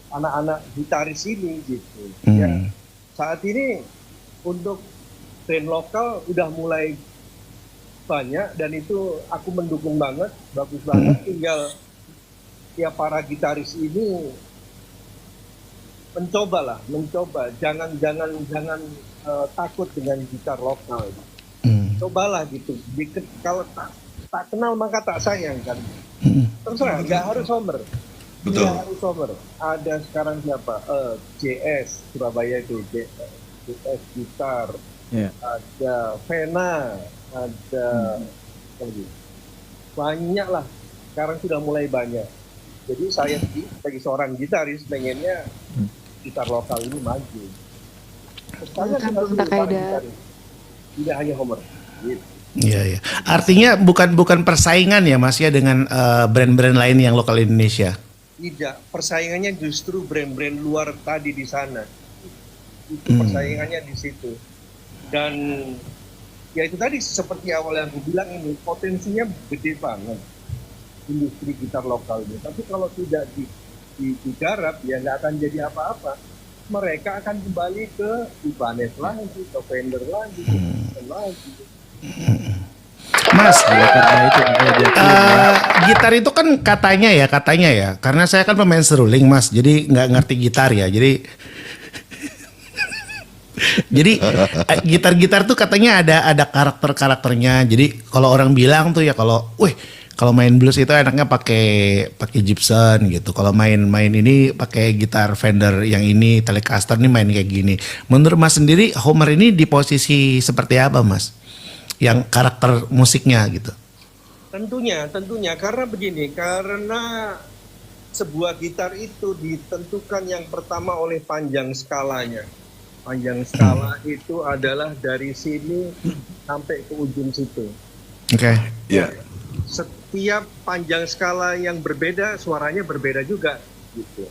anak-anak gitaris ini gitu. Ya, saat ini untuk band lokal udah mulai banyak dan itu aku mendukung banget, bagus banget. Tinggal ya para gitaris ini mencoba, jangan takut dengan gitar lokal. Cobalah gitu. Kalau tak kenal maka tak sayang kan. Terserah, nggak harus Homer. Betul. Nggak harus Homer. Ada sekarang siapa? JS Surabaya itu, JS gitar. Yeah. Ada Vena, ada banyak lah. Sekarang sudah mulai banyak. Jadi saya sebagai seorang gitaris pengennya gitar lokal ini maju. Sekarang Kan kita belum tak para ada. gitaris. Tidak hanya Homer. Gitu. Iya. Artinya bukan persaingan ya Mas ya dengan brand-brand lain yang lokal Indonesia. Tidak, persaingannya justru brand-brand luar tadi di sana. Itu persaingannya di situ. Dan ya itu tadi seperti awal yang aku bilang ini, potensinya gede banget industri gitar lokal ini. Tapi kalau tidak digarap ya nggak akan jadi apa-apa. Mereka akan kembali ke Ibanez lagi, ke Fender lagi, ke Gibson lagi. Mas, Karena itu makanya dia gitar itu kan katanya ya, karena saya kan pemain seruling Mas, jadi nggak ngerti gitar ya, jadi Jadi gitar-gitar tuh katanya ada karakternya. Jadi kalau orang bilang tuh ya kalau main blues itu enaknya pakai Gibson gitu. Kalau main ini pakai gitar Fender yang ini Telecaster nih main kayak gini. Menurut Mas sendiri Homer ini di posisi seperti apa Mas? Yang karakter musiknya gitu. Tentunya karena begini, karena sebuah gitar itu ditentukan yang pertama oleh panjang skalanya. Panjang skala itu adalah dari sini sampai ke ujung situ. Oke. Ya. Setiap panjang skala yang berbeda, suaranya berbeda juga gitu.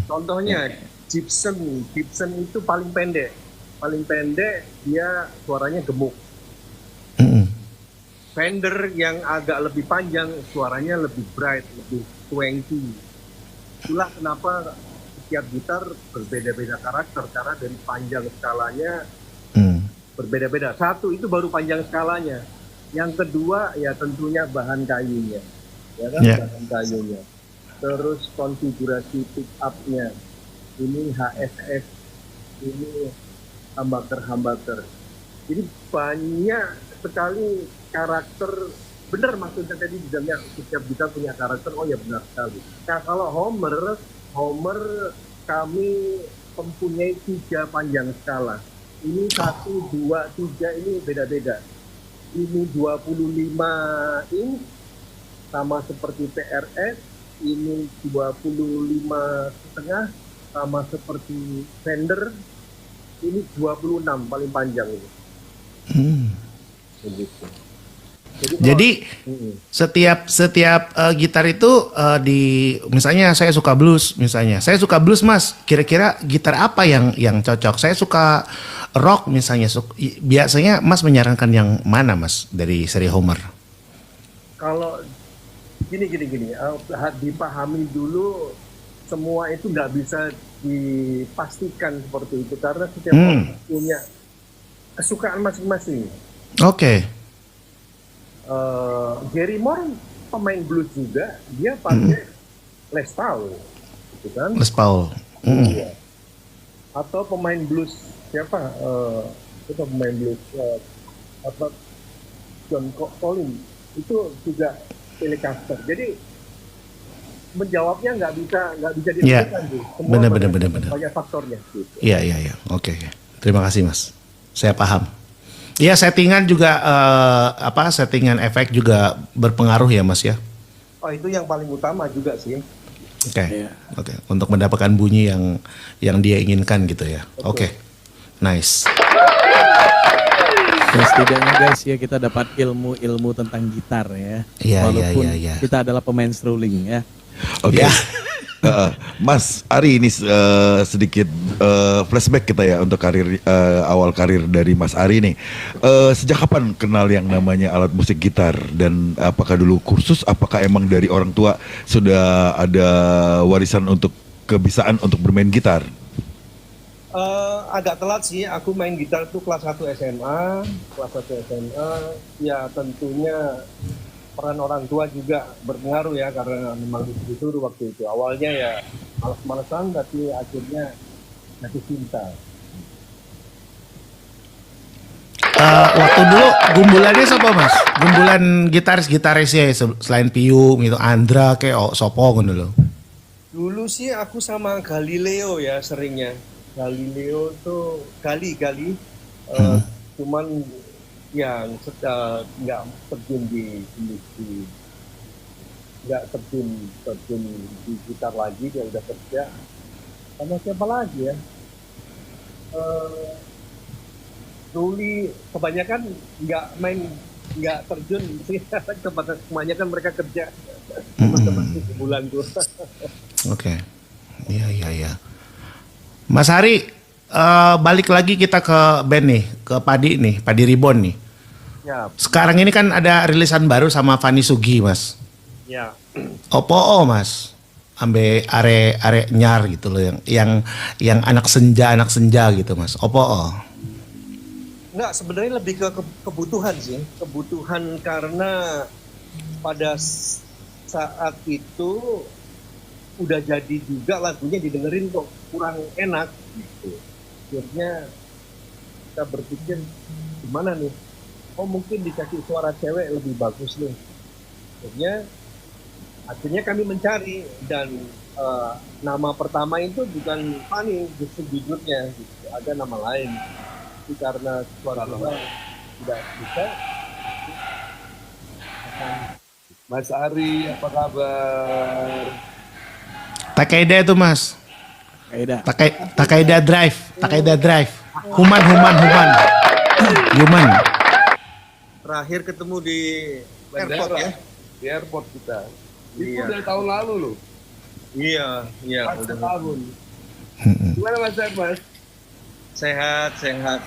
Contohnya Gibson itu paling pendek dia suaranya gemuk. Fender yang agak lebih panjang suaranya lebih bright, lebih twangy. Itulah kenapa setiap gitar berbeda-beda karakter karena dari panjang skalanya berbeda-beda. Satu itu baru panjang skalanya. Yang kedua ya tentunya bahan kayunya, ya kan, bahan kayunya. Terus konfigurasi pick up-nya. Ini HSS, ini humbucker. Jadi banyak sekali karakter. Benar maksudnya tadi bilangnya setiap gitar punya karakter. Oh ya benar sekali. Nah kalau Homer kami mempunyai 3 panjang skala. Ini 1, 2, 3 ini beda-beda. Ini 25 inch sama seperti PRS. Ini 25,5 sama seperti Fender. Ini 26 paling panjang ini. Begitu. Jadi setiap gitar itu misalnya saya suka blues Mas, kira-kira gitar apa yang cocok? Saya suka rock misalnya, biasanya Mas menyarankan yang mana Mas dari seri Homer? Kalau gini, dipahami dulu semua itu nggak bisa dipastikan seperti itu karena setiap orang punya kesukaan masing-masing. Oke. Gary Moore pemain blues juga, dia pakai Les Paul, gitu kan? Les Paul. Iya. Atau pemain blues siapa? Itu pemain blues John Collins itu juga Telecaster. Jadi menjawabnya nggak bisa ditentukan tuh. Semua Benar. banyak faktornya. Gitu. Iya. Oke. Terima kasih Mas. Saya paham. Iya, settingan juga settingan efek juga berpengaruh ya Mas ya. Oh itu yang paling utama juga sih. Oke. Untuk mendapatkan bunyi yang dia inginkan gitu ya. Oke. Nice. Dan setidaknya guys ya kita dapat ilmu tentang gitar ya. Walaupun kita adalah pemain strolling ya. Oke. Mas Ari ini sedikit flashback kita ya untuk awal karir dari Mas Ari nih. Sejak kapan kenal yang namanya alat musik gitar dan apakah dulu kursus? Apakah emang dari orang tua sudah ada warisan untuk kebiasaan untuk bermain gitar? Agak telat sih. Aku main gitar tuh kelas 1 SMA. Ya tentunya peran orang tua juga berpengaruh ya karena memang disuruh waktu itu. Awalnya ya malas-malasan tapi akhirnya jatuh cinta. Waktu dulu gumbulannya siapa Mas? Gumbulan gitaris ya selain Pium gitu, Andra kayak Sopo kan dulu. Dulu sih aku sama Galileo ya seringnya. Galileo tuh Gali. Cuman yang nggak terjun di industri, nggak terjun di gitar lagi, dia udah kerja sama siapa lagi ya, Ruli kebanyakan nggak terjun kebanyakan mereka kerja teman-teman di bulan tuh. Oke. Iya. Mas Hari, balik lagi kita ke band nih, ke Padi Ribbon nih. Ya. Sekarang ini kan ada rilisan baru sama Fanny Sugi, Mas. Ya. Opo Mas, ambe are nyar gitu loh yang anak senja gitu Mas. Opo. Enggak, sebenarnya lebih ke kebutuhan sih. Kebutuhan karena pada saat itu udah jadi juga lagunya didengerin kok kurang enak gitu. Akhirnya kita berpikir gimana nih, oh mungkin dikasih suara cewek lebih bagus nih. Akhirnya kami mencari, dan nama pertama itu bukan Fanny justru jujurnya gitu. Ada nama lain, tapi karena suara tidak bisa. Mas Ari, apa kabar? Takeda itu Mas. Kaida. Takeda Drive. Human. Terakhir ketemu di airport ya. Di airport kita. Itu Iya. udah tahun lalu loh. Iya, Pas udah tahun. Gimana Mas? sehat.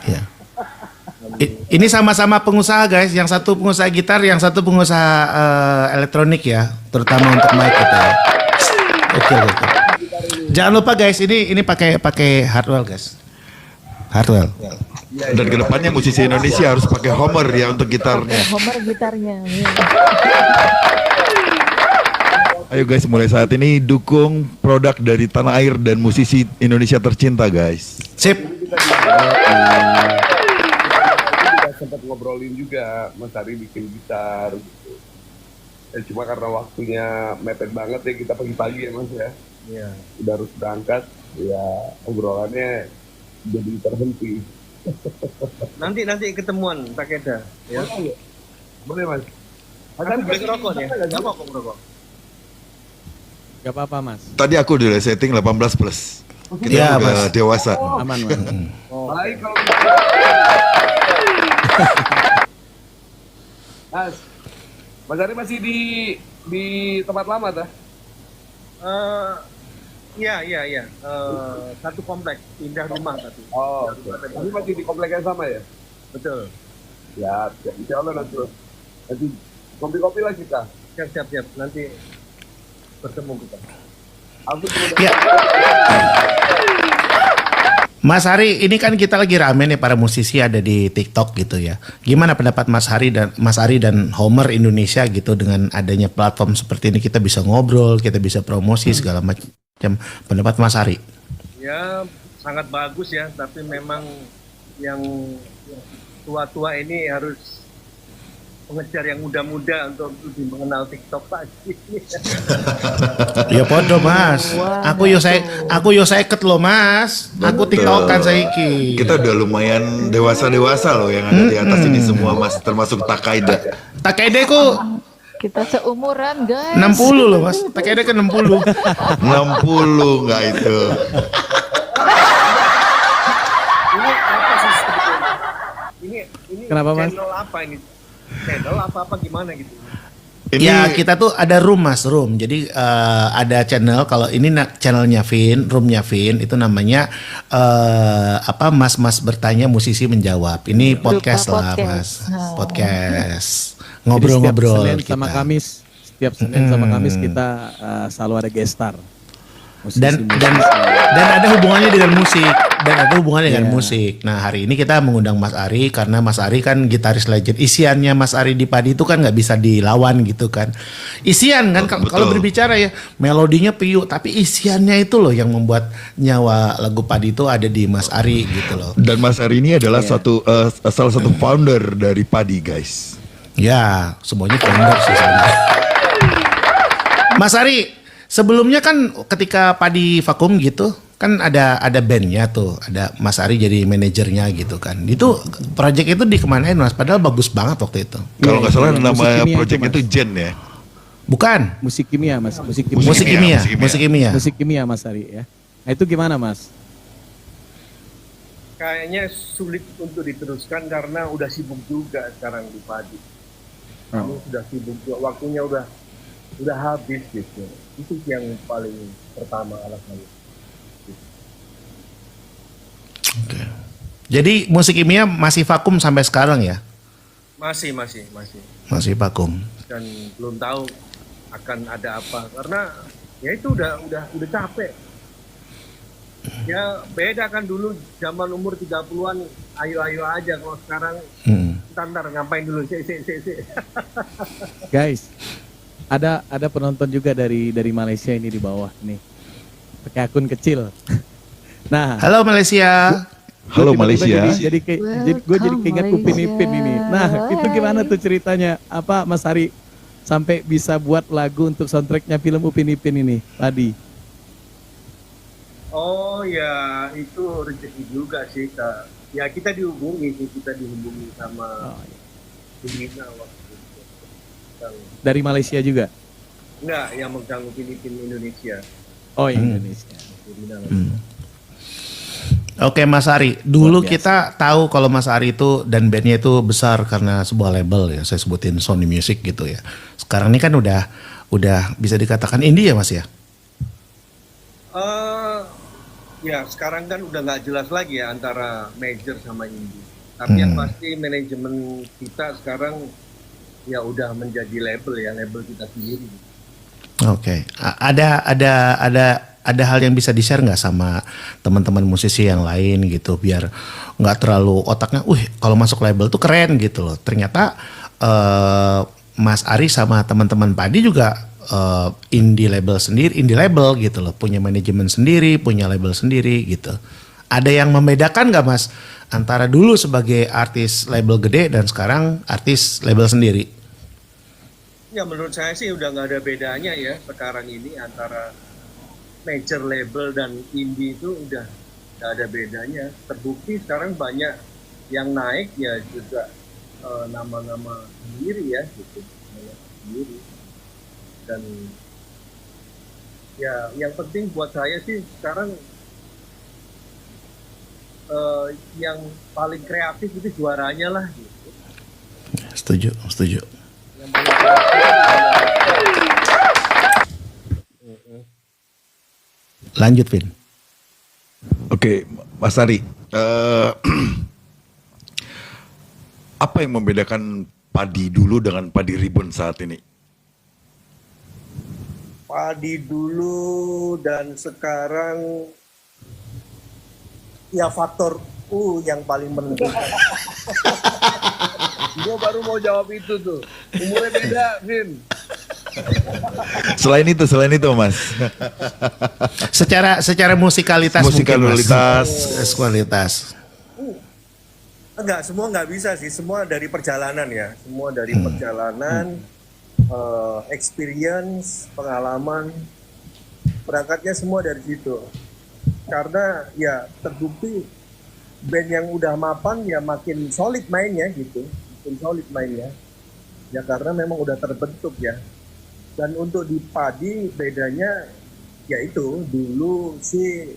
Ya. Ini sama-sama pengusaha guys, yang satu pengusaha gitar, yang satu pengusaha elektronik ya, terutama untuk mic gitu ya. Oke. Jangan lupa guys, ini pakai hardware guys. Hardware. Dan kedepannya musisi Indonesia harus pakai Homer ya untuk gitarnya. Homer gitarnya. Iya. Ayo guys, mulai saat ini dukung produk dari tanah air dan musisi Indonesia tercinta guys. Sip. Kita sempat ngobrolin juga, Mas Ari bikin gitar gitu. Cuma karena waktunya mepet banget ya, kita pagi-pagi ya Mas ya. Iya. Udah harus berangkat, ya obrolannya jadi terhenti. Nanti ketemuan Takeda ya. Boleh Mas. Mas Aku Ari beli rokok ya. Gak apa rokok. Gak apa-apa Mas. Tadi aku udah setting 18 plus. Kita Iya, udah Mas. dewasa. Aman Mas. Baik kalau Mas Ari masih di tempat lama dah? Iya. Satu komplek, pindah rumah tadi. Oh, oke. Tapi masih di komplek yang sama ya? Betul. Ya, insya Allah nanti kopi-kopi lah kita. Siap. Nanti bertemu kita. Aku perlu Ya. Mas Hari, ini kan kita lagi rame nih para musisi ada di TikTok gitu ya. Gimana pendapat Mas Ari dan Homer Indonesia gitu dengan adanya platform seperti ini, kita bisa ngobrol, kita bisa promosi segala macam. Pendapat Mas Ari? Ya, sangat bagus ya, tapi memang yang tua-tua ini harus mengejar yang muda-muda untuk lebih mengenal TikTok lagi. Ya podo Mas. Aku yo seket loh Mas. Aku TikTokan saiki. Kita udah lumayan dewasa loh yang ada di atas ini semua Mas, termasuk Takeda. Takeda ku Kita seumuran guys. 60 loh Mas. Takeda ke 60. 60 nggak itu. Ini apa sih sebetulnya? Ini Kenapa, Mas? channel apa ini? Channel apa gimana gitu? Ini Ya kita tuh ada room Mas, room. Jadi ada channel, kalau ini channelnya Vin, roomnya Vin, itu namanya Mas bertanya musisi menjawab. Ini podcast Dupa lah podcast. Mas, Oh. podcast. Jadi Ngobrol-ngobrol Setiap Senin sama Kamis, setiap Senin sama Kamis kita selalu ada guest star. dan ada hubungannya dengan musik. Nah hari ini kita mengundang Mas Ari karena Mas Ari kan gitaris legend. Isiannya Mas Ari di Padi itu kan nggak bisa dilawan gitu kan. Isian kan kalau berbicara ya melodinya piu, tapi isiannya itu loh yang membuat nyawa lagu Padi itu ada di Mas Ari gitu loh. dan Mas Ari ini adalah salah satu founder dari Padi guys. Ya semuanya founder sih sebenarnya. Mas Ari, sebelumnya kan ketika Padi vakum gitu kan ada bandnya tuh, ada Mas Ari jadi manajernya gitu kan. Itu project itu dikemanain Mas? Padahal bagus banget waktu itu. Kalau nggak salah nama Musik kimia project itu, itu Jen ya. Bukan? musik kimia Mas, musik Musik kimia. kimia. Musik kimia Mas Ari ya. Nah itu gimana Mas? Kayaknya sulit untuk diteruskan karena udah sibuk juga sekarang di Padi. Kamu sudah sibuk juga, waktunya udah habis gitu. Itu yang paling pertama alasannya. Oke. Jadi musik kimia masih vakum sampai sekarang ya? Masih. Masih vakum. Dan belum tahu akan ada apa karena ya itu udah capek. Ya beda kan dulu zaman umur 30-an ayo aja, kalau sekarang standar ngapain dulu sih. Guys, ada penonton juga dari Malaysia ini di bawah nih. Pakai akun kecil. Nah, Halo Malaysia. Halo Gua tiba-tiba Malaysia. Jadi kayak gue jadi keinget Welcome, Upin Ipin ini. Nah, Malaysia. itu gimana tuh ceritanya? Apa Mas Hari sampai bisa buat lagu untuk soundtracknya film Upin Ipin ini, Padi? Oh ya, itu rezeki juga sih Kak. Ya kita dihubungi sama Oh, iya. Bumina waktu itu. Dari Malaysia juga? Enggak, yang megang Upin Indonesia. Oh, Indonesia. Bumina. Oke Mas Ari, dulu Luar biasa. kita tahu kalau Mas Ari itu dan bandnya itu besar karena sebuah label ya, saya sebutin Sony Music gitu ya. Sekarang ini kan udah bisa dikatakan indie ya Mas ya? Ya sekarang kan udah nggak jelas lagi ya antara major sama indie. Tapi yang pasti manajemen kita sekarang ya udah menjadi label kita sendiri. Oke, ada hal yang bisa di-share nggak sama teman-teman musisi yang lain gitu, biar nggak terlalu otaknya, kalau masuk label tuh keren gitu loh. Ternyata Mas Ari sama teman-teman Padi juga indie label gitu loh, punya manajemen sendiri, punya label sendiri gitu. Ada yang membedakan nggak Mas antara dulu sebagai artis label gede dan sekarang artis label sendiri? Ya menurut saya sih udah nggak ada bedanya ya sekarang ini antara major label dan indie itu udah nggak ada bedanya. Terbukti sekarang banyak yang naik ya juga nama-nama sendiri ya gitu, nama sendiri. Dan ya yang penting buat saya sih sekarang yang paling kreatif itu juaranya lah gitu. Setuju. Yang paling kreatif Lanjut Vin. Oke, Mas Ari. Apa yang membedakan Padi dulu dengan Padi Ribbon saat ini? Padi dulu dan sekarang ya faktor yang paling menentukan. Gue baru mau jawab itu tuh. Umurnya beda, Vin. Selain itu Mas. Secara musikalitas Musikalitas. mungkin, Mas. Kualitas. Enggak, semua nggak bisa sih. Semua dari perjalanan ya. Semua dari perjalanan, experience, pengalaman. Berangkatnya semua dari situ. Karena ya terbukti band yang udah mapan ya makin solid mainnya gitu. Makin solid mainnya. Ya karena memang udah terbentuk ya. Dan untuk di Padi bedanya ya itu dulu sih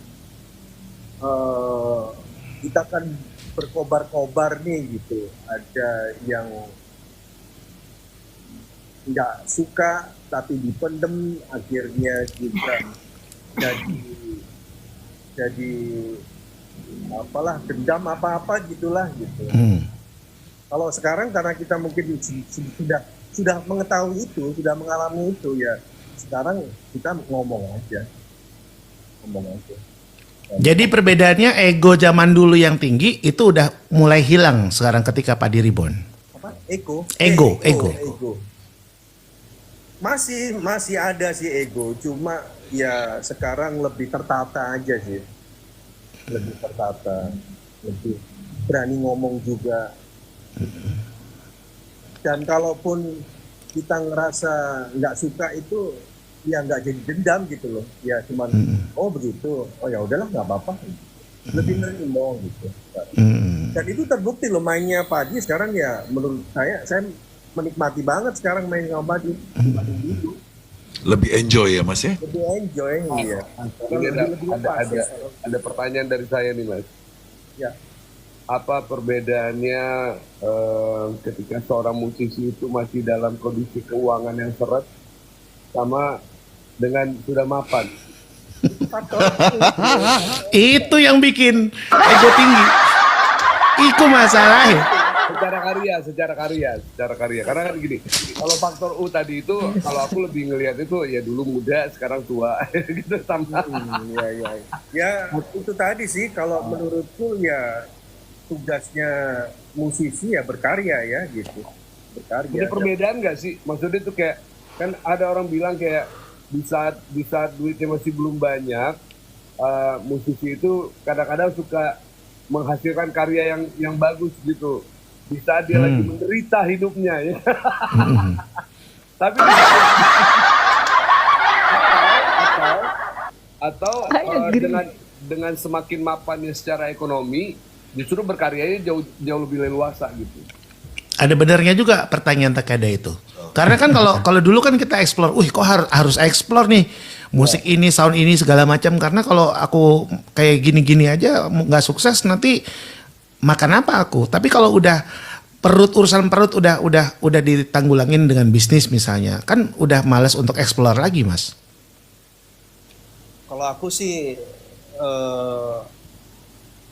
kita kan berkobar-kobar nih gitu. Ada yang nggak suka tapi dipendem, akhirnya juga jadi apalah dendam apa-apa gitulah gitu. Kalau sekarang karena kita mungkin sudah mengetahui itu, sudah mengalami itu ya. Sekarang kita ngomong aja. Jadi perbedaannya ego zaman dulu yang tinggi itu udah mulai hilang sekarang ketika Padi Ribbon. Apa? Ego. Masih ada sih ego, cuma ya sekarang lebih tertata aja sih. Lebih tertata, lebih berani ngomong juga. Dan kalaupun kita ngerasa nggak suka itu ya nggak jadi dendam gitu loh, ya cuman oh begitu, oh ya udahlah nggak apa-apa, lebih nerima gitu. Dan itu terbukti loh mainnya Padi sekarang ya menurut saya menikmati banget sekarang main sama Padi dibanding dulu. Lebih enjoy ya Mas ya? Lebih enjoy ya. Ini ada pertanyaan dari saya nih Mas. Ya. Apa perbedaannya ketika seorang musisi itu masih dalam kondisi keuangan yang seret sama dengan sudah mapan? Itu yang bikin ego tinggi. Itu masalahnya. Secara karya. Karena kan gini, kalau faktor U tadi itu, kalau aku lebih ngelihat itu ya dulu muda, sekarang tua, gitu sama. Ya itu tadi sih kalau menurutku ya tugasnya musisi ya berkarya ya gitu. Berkarya. Ada perbedaan nggak sih? Maksudnya itu kayak kan ada orang bilang kayak di saat duitnya masih belum banyak, musisi itu kadang-kadang suka menghasilkan karya yang bagus gitu. Di saat dia lagi menderita hidupnya ya. Tapi atau dengan semakin mapannya secara ekonomi, justru berkaryanya jauh lebih leluasa gitu. Ada benarnya juga pertanyaan Takeda itu. Karena kan kalau dulu kan kita explore, kok harus explore nih musik ini, sound ini segala macam. Karena kalau aku kayak gini-gini aja nggak sukses, nanti makan apa aku? Tapi kalau udah urusan perut udah ditanggulangin dengan bisnis misalnya, kan udah malas untuk explore lagi, Mas. Kalau aku sih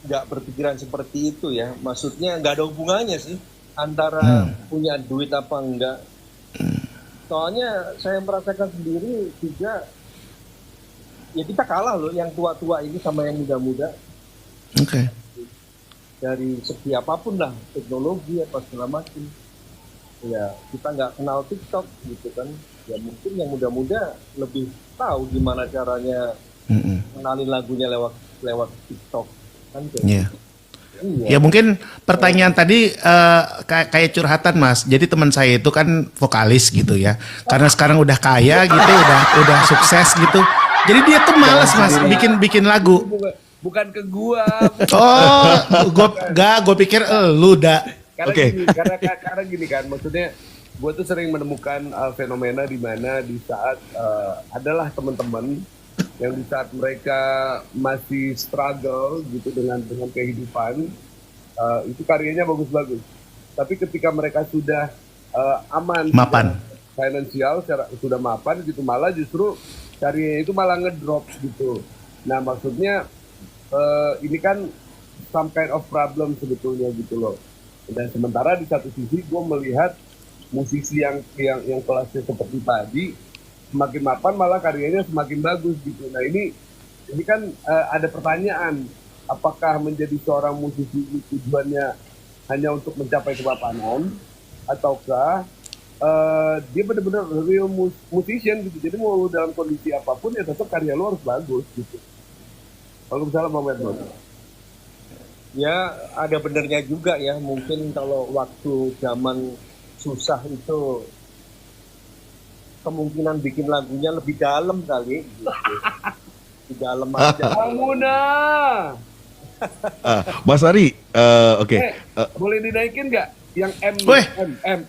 nggak berpikiran seperti itu ya. Maksudnya nggak ada hubungannya sih antara punya duit apa enggak. Soalnya saya merasakan sendiri juga, ya kita kalah loh yang tua-tua ini sama yang muda-muda. Oke. Dari segi apapun lah, teknologi apa segala macam. Ya kita nggak kenal TikTok gitu kan. Ya mungkin yang muda-muda lebih tahu gimana caranya kenalin lagunya lewat TikTok kan. Iya. Ya mungkin pertanyaan tadi kayak curhatan, Mas. Jadi teman saya itu kan vokalis gitu ya. Karena sekarang udah kaya gitu, udah sukses gitu. Jadi dia tuh malas, Mas, bikin lagu. Bukan ke gua. Gue pikir lu dah. Karena gini kan, maksudnya gue tuh sering menemukan fenomena di mana di saat adalah teman-teman yang di saat mereka masih struggle gitu dengan kehidupan, itu karyanya bagus-bagus. Tapi ketika mereka sudah mapan, finansial, sudah mapan gitu, malah justru karyanya itu malah ngedrop gitu. Nah maksudnya ini kan some kind of problem sebetulnya gitu loh. Dan sementara di satu sisi gue melihat musisi yang kelasnya seperti Padi semakin mapan malah karyanya semakin bagus gitu. Nah ini kan ada pertanyaan, apakah menjadi seorang musisi tujuannya hanya untuk mencapai kemapanan, ataukah dia benar-benar real musician gitu. Jadi mau dalam kondisi apapun ya tetap karya lo harus bagus gitu. Waalaikumsalam Bang Edmond. Ya ada benernya juga ya, mungkin kalau waktu zaman susah itu kemungkinan bikin lagunya lebih dalam kali gitu. Di dalam aja. Muna. Mas Ari, oke. Boleh dinaikin nggak? Yang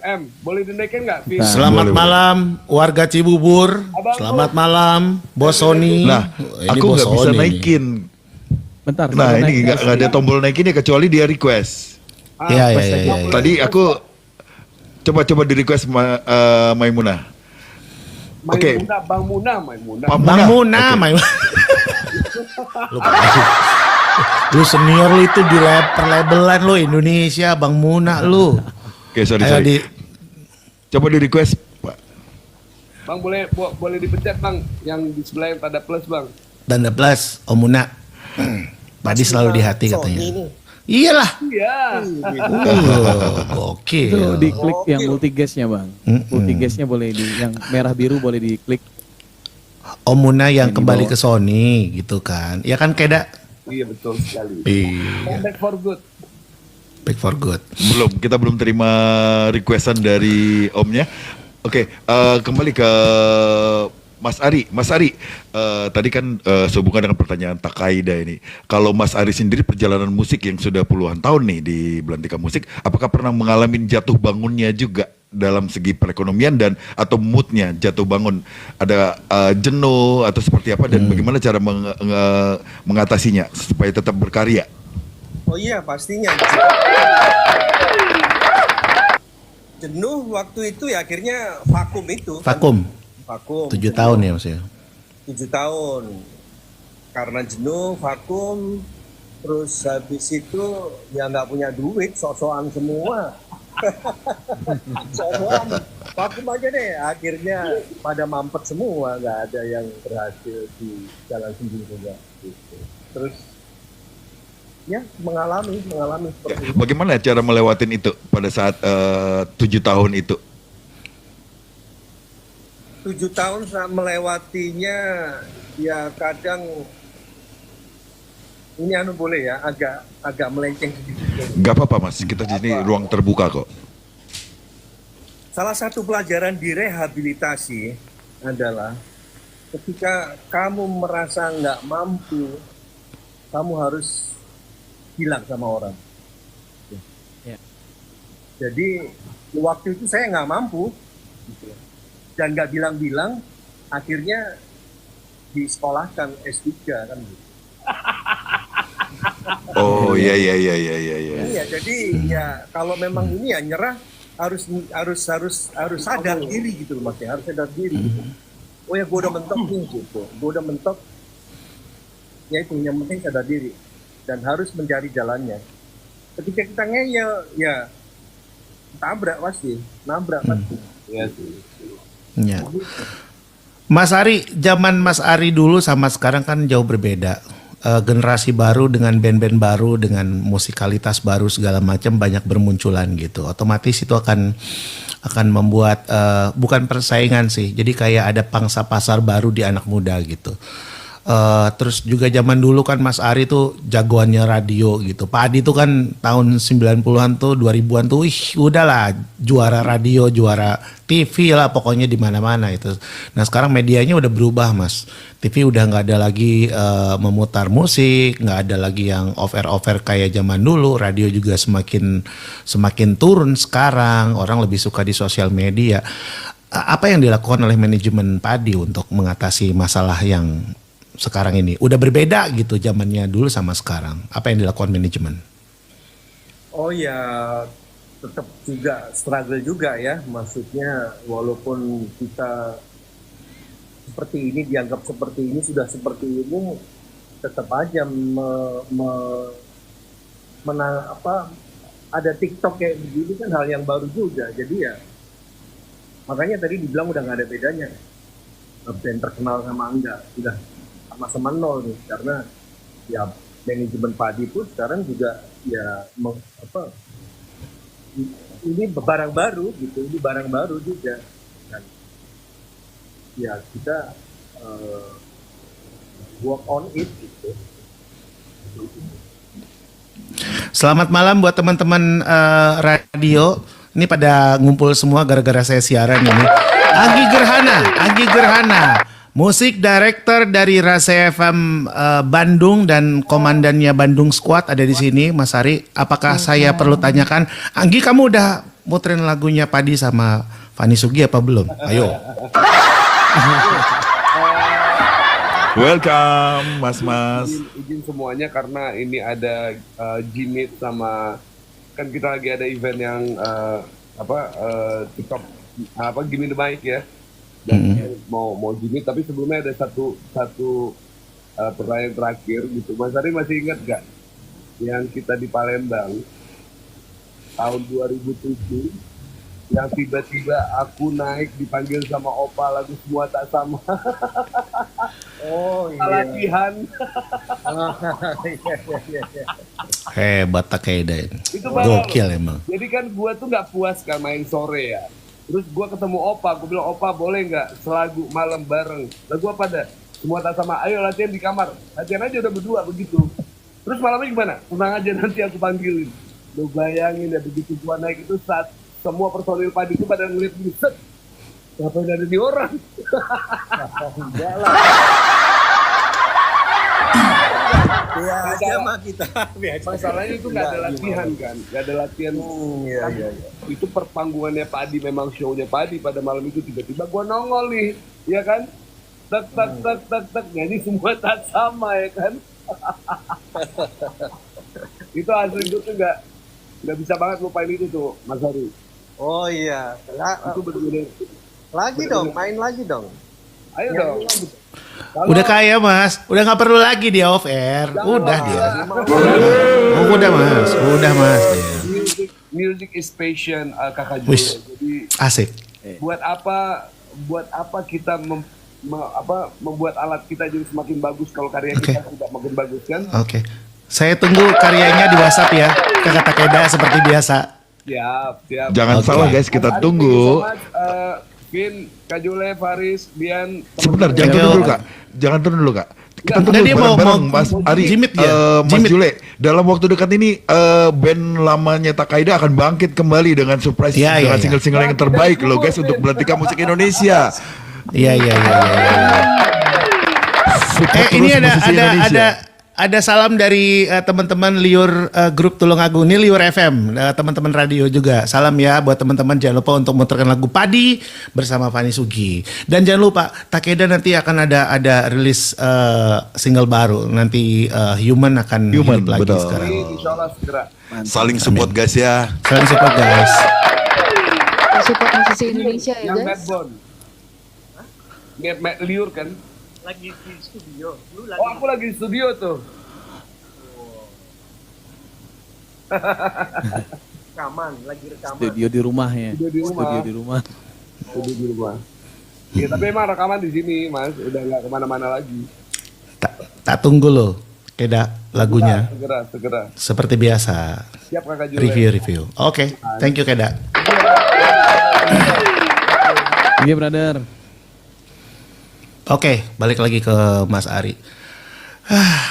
M, boleh dinaikin nggak? Selamat malam warga Cibubur. Selamat malam Bos Sony. Nah, aku nggak bisa naikin. Bentar. Nah ini nggak ada tombol naikinnya kecuali dia request. Iya. Tadi aku coba di request Maimunah. Oke. Bang Muna. Lu senior lu itu di per-labelan lu Indonesia, Bang Muna lu. Oke, sorry. Coba di request, Pak. Bang boleh dipencet Bang, yang di sebelah yang tanda plus Bang. Tanda plus, Om Muna. Tadi selalu di hati katanya. Iyalah. Iya. Oke. Itu diklik yang multigasnya Bang. Multigasnya boleh yang merah biru boleh diklik. Om Muna yang kembali ke Sony gitu kan. Ya kan Keda? Iya betul sekali. Iya. Back for good. Kita belum terima requestan dari Omnya. Oke, kembali ke Mas Ari, tadi kan sehubungan dengan pertanyaan Takaida ini. Kalau Mas Ari sendiri perjalanan musik yang sudah puluhan tahun nih di Belantika Musik, apakah pernah mengalami jatuh bangunnya juga dalam segi perekonomian dan atau moodnya jatuh bangun? Ada jenuh atau seperti apa dan bagaimana cara mengatasinya supaya tetap berkarya? Oh iya pastinya. Jenuh waktu itu ya akhirnya vakum itu. Vakum. 7 tahun ya Mas ya? 7 tahun. Karena jenuh, vakum, terus habis itu ya nggak punya duit, sok-sokan semua. Sok-sokan, vakum aja deh. Akhirnya pada mampet semua, nggak ada yang berhasil di jalan sendiri juga. Gitu. Terus ya mengalami seperti itu. Bagaimana cara melewatin itu pada saat 7 tahun itu? 7 tahun saat melewatinya ya kadang ini boleh ya, agak melenceng sedikit. Gak apa-apa Mas, kita di sini ruang terbuka kok. Salah satu pelajaran di rehabilitasi adalah ketika kamu merasa nggak mampu, kamu harus bilang sama orang. Ya. Jadi waktu itu saya nggak mampu, gitu. Dan nggak bilang-bilang, akhirnya disekolahkan S3 kan gitu. Oh iya. Iya, jadi ya kalau memang ini ya nyerah harus sadar diri gitu loh Mas ya, harus sadar diri gitu. Oh ya gue udah mentok nih gitu, gue udah mentok, ya itu yang penting sadar diri dan harus mencari jalannya. Ketika kita ngeyel ya nabrak pasti. Ya sih. Ya. Mas Ari, zaman Mas Ari dulu sama sekarang kan jauh berbeda. Generasi baru dengan band-band baru dengan musikalitas baru segala macam banyak bermunculan gitu. Otomatis itu akan membuat bukan persaingan sih. Jadi kayak ada pangsa pasar baru di anak muda gitu. Terus juga zaman dulu kan Mas Ari tuh jagoannya radio gitu. Pak Adi tuh kan tahun 90-an tuh 2000-an tuh udahlah juara radio, juara TV lah pokoknya di mana-mana itu. Nah, sekarang medianya udah berubah, Mas. TV udah nggak ada lagi memutar musik, nggak ada lagi yang off-air kayak zaman dulu. Radio juga semakin turun sekarang. Orang lebih suka di sosial media. Apa yang dilakukan oleh manajemen Padi untuk mengatasi masalah yang sekarang ini? Udah berbeda gitu zamannya dulu sama sekarang. Apa yang dilakukan manajemen? Oh ya tetap juga struggle juga ya, maksudnya walaupun kita seperti ini dianggap seperti ini, sudah seperti ini, tetap aja ada TikTok kayak begini kan hal yang baru juga. Jadi ya makanya tadi dibilang udah nggak ada bedanya band terkenal sama enggak, sudah sama-sama nol nih, karena ya manajemen Padi pun sekarang juga ya ini barang baru gitu, ini barang baru juga dan ya kita work on it gitu. Selamat malam buat teman-teman radio. Ini pada ngumpul semua gara-gara saya siaran ini. Anggi Gerhana, musik director dari Rasa FM Bandung dan komandannya Bandung Squad ada di sini, Mas Ari. Apakah saya perlu tanyakan, Anggi kamu udah muterin lagunya Padi sama Fani Sugi apa belum? Ayo. Welcome Mas. Izin semuanya karena ini ada Jimit sama kan kita lagi ada event yang TikTok Gimme the Mic ya. Dan mau Jimmy, tapi sebelumnya ada satu pertanyaan terakhir gitu. Mas Ari masih ingat gak yang kita di Palembang tahun 2007 yang tiba-tiba aku naik dipanggil sama Opa lagu Semua Tak Sama. Oh iya. Latihan. Hebat Takeda. Itu gokil emang. Jadi kan gua tuh nggak puas kan main sore ya. Terus gue ketemu Opa, gue bilang Opa boleh nggak selagu malam bareng. Lagu apa dah? Semua Tak Sama. Ayo latihan di kamar. Latihan aja udah berdua begitu. Terus malamnya gimana? Tenang aja nanti aku panggilin. Lu bayangin ya begitu gue naik itu saat semua personil Padi itu pada ngeliat gue. Set. Ngapain ada di orang? Enggak lah. Ya aja mah kita. Masalahnya itu nggak ada latihan kan, nggak ada latihan. Iya. Itu perpanggungannya Padi, memang show-nya Padi pada malam itu tiba-tiba gue nongol nih, ya kan? Tak, jadi Semua Tak Sama ya kan? Itu asli gue tuh nggak bisa banget lupain itu tuh, Mas Ari. Oh iya. Itu bener-bener. Main lagi dong. Ayo dong. Udah kaya Mas, udah nggak perlu lagi dia off air, udah dia. Udah Mas. Music is passion, Kakak Jule. Jadi asik. Buat apa kita membuat alat kita jadi semakin bagus kalau karya kita tidak makin bagus kan? Oke. Saya tunggu karyanya di WhatsApp ya, Kakak Takeda seperti biasa. Siap. Jangan salah guys, kita tunggu. Vin, Kak Jule, Faris, Bian. Sebentar, jangan turun dulu Kak. kita tunggu Dan dia mau bareng-bareng Mas Ari, Jimit ya? Mas Jimit. Jule. Dalam waktu dekat ini band lamanya Takaida akan bangkit kembali dengan surprise Iya, dengan iya. single-single yang terbaik loh guys untuk belantika musik Indonesia. Iya. Support Ini terus musisi Indonesia. ada salam dari teman-teman Liur grup Tulungagung. Ini Liur FM, teman-teman radio juga. Salam ya buat teman-teman, jangan lupa untuk muterkan lagu Padi bersama Fani Sugi. Dan jangan lupa Takeda nanti akan ada rilis single baru. Nanti Human akan Human, hidup lagi betul. sekarang. Insya Allah segera. Saling support guys ya. Salam support guys. Support musisi Indonesia ya Yang guys. Mad Bone. Matt Liur kan? Lagi di studio. Lu lagi Oh, aku lagi di studio tuh. rekaman, lagi rekaman. Studio di rumahnya. Studio di rumah. Studio di rumah. Studio di rumah. Ya, tapi emang rekaman di sini, Mas. Udah nggak kemana-mana lagi. Tak tunggu loh, Keda lagunya. Segera. Seperti biasa, Siap Kakak Jule. review. Oke, thank you Keda. Iya brother. Oke, balik lagi ke Mas Ari.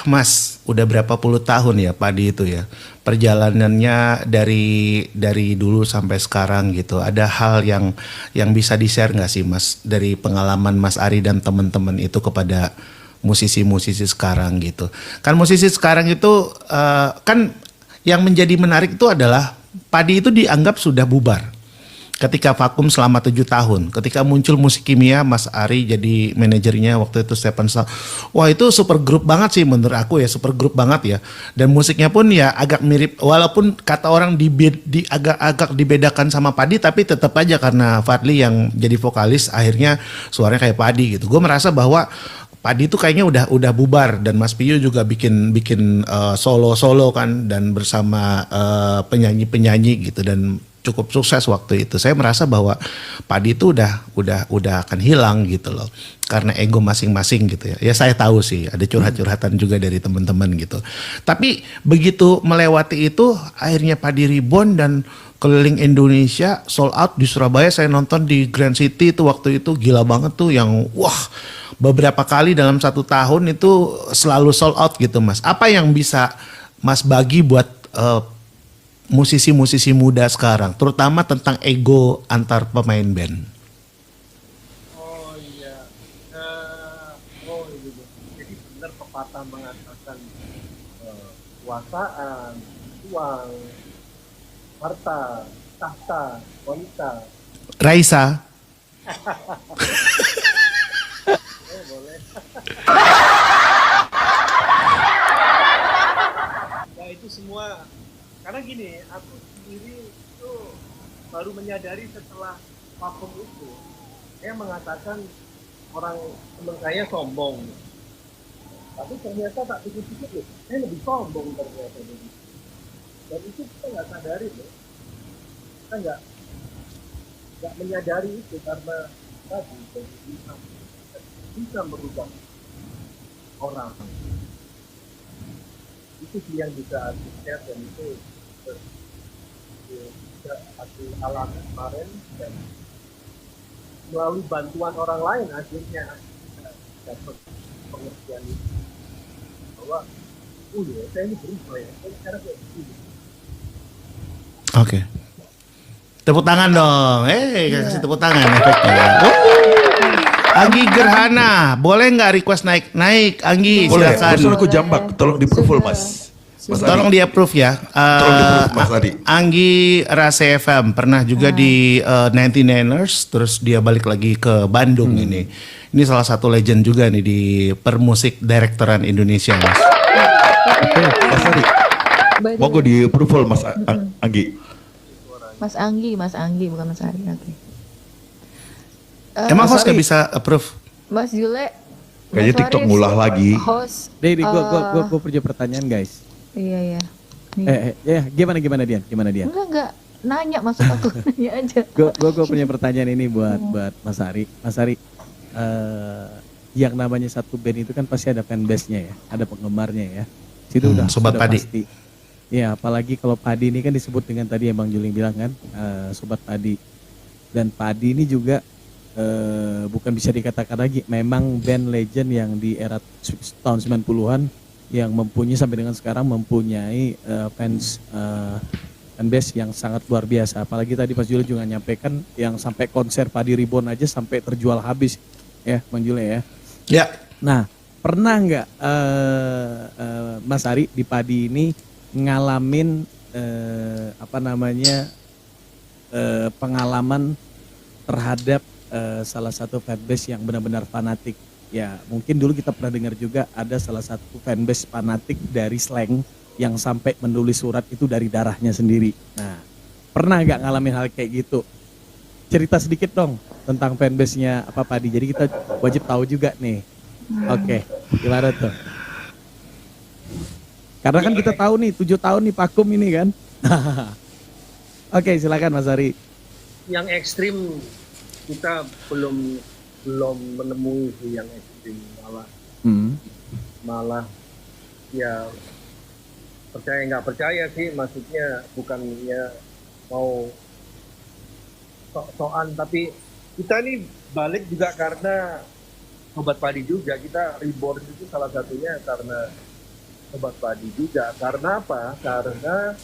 Mas, udah berapa puluh tahun ya Padi itu ya? Perjalanannya dari dulu sampai sekarang gitu. Ada hal yang bisa di-share nggak sih Mas dari pengalaman Mas Ari dan teman-teman itu kepada musisi-musisi sekarang gitu? Kan musisi sekarang itu kan yang menjadi menarik itu adalah Padi itu dianggap sudah bubar. Ketika vakum selama 7 tahun, ketika muncul Musik Kimia, Mas Ari jadi manajernya waktu itu Stephen Sal. Wah itu super grup banget sih menurut aku ya, super grup banget ya. Dan musiknya pun ya agak mirip, walaupun kata orang agak dibedakan sama Padi, tapi tetap aja karena Fadli yang jadi vokalis, akhirnya suaranya kayak Padi gitu. Gue merasa bahwa Padi itu kayaknya udah bubar dan Mas Piyu juga bikin solo kan dan bersama penyanyi gitu dan cukup sukses waktu itu. Saya merasa bahwa Padi itu udah akan hilang gitu loh. Karena ego masing-masing gitu ya. Ya saya tahu sih ada curhat-curhatan juga dari teman-teman gitu. Tapi begitu melewati itu akhirnya Padi rebound dan keliling Indonesia, sold out di Surabaya. Saya nonton di Grand City itu waktu itu gila banget tuh yang wah beberapa kali dalam 1 tahun itu selalu sold out gitu Mas. Apa yang bisa Mas bagi buat musisi-musisi muda sekarang, terutama tentang ego antar pemain band? Oh iya. Jadi benar pepatah mengatakan kekuasaan, uang, harta, tahta, wanita. Raisa. Ya itu semua. Karena gini, aku sendiri itu baru menyadari setelah vakum itu, saya mengatakan orang teman saya sombong. Tapi ternyata tak pikir-pikir loh, saya lebih sombong ternyata. Dan itu kita nggak sadari loh. Kita nggak menyadari itu karena tadi bisa merubah orang. Itu sih yang bisa aku share dan itu bisa aku alami kemarin dan melalui bantuan orang lain akhirnya dapat pengertian itu bahwa oh ya saya ini berubah ya saya sekarang kayak begini. Oke. Tepuk tangan dong. Kasih tepuk tangan efeknya. Anggi Gerhana, boleh nggak request naik? Naik, Anggi, Boleh, silakan. barusan aku jambak, tolong di-approve Mas. Mas Ari. Tolong di approve ya. Tolong di-approve, Mas Adi. Anggi Rase FM pernah juga di 99ers, terus dia balik lagi ke Bandung ini. Ini salah satu legend juga nih di permusik direktoran Indonesia, Mas. Mas Ari. By the Mau gue way, di-approve Mas Anggi. Mas Anggi bukan Mas Ari. Oke. Emang Mas host nggak Ari. bisa approve? Mas Jule. Kayaknya Mas TikTok Faris, ngulah lagi. Host. Dedi, gue punya pertanyaan guys. Iya. Nih. Gimana Dian? Enggak. Nanya maksud aku. Nanya aja. Gue punya pertanyaan ini buat Mas Ari. Mas Ari, yang namanya satu band itu kan pasti ada fanbase-nya ya, ada penggemarnya ya. Situ Sobat sudah Padi. pasti. Ya, apalagi kalau Padi ini kan disebut dengan tadi yang Bang Juling bilang kan, Sobat Padi. Dan Padi ini juga bukan bisa dikatakan lagi, memang band legend yang di era tahun 90-an yang mempunyai sampai dengan sekarang mempunyai fanbase yang sangat luar biasa. Apalagi tadi Mas Jule juga nyampaikan yang sampai konser Padi Reborn aja sampai terjual habis ya, Bang Jule ya. Ya. Nah, pernah nggak Mas Ari di Padi ini ngalamin pengalaman terhadap salah satu fanbase yang benar-benar fanatik? Ya, mungkin dulu kita pernah dengar juga ada salah satu fanbase fanatik dari Slank yang sampai menulis surat itu dari darahnya sendiri. Nah, pernah nggak ngalamin hal kayak gitu? Cerita sedikit dong tentang fanbase-nya Padi. Jadi kita wajib tahu juga nih. Oke, gimana tuh? Karena kan kita tahu nih 7 tahun nih vakum ini kan. Oke, silakan Mas Ari. Yang ekstrim kita belum menemui yang ekstrim, malah ya percaya nggak percaya sih, maksudnya bukannya mau sok-sokan, tapi kita ini balik juga karena Sobat Padi juga. Kita reborn itu salah satunya karena Sobat Padi juga. Karena apa? Karena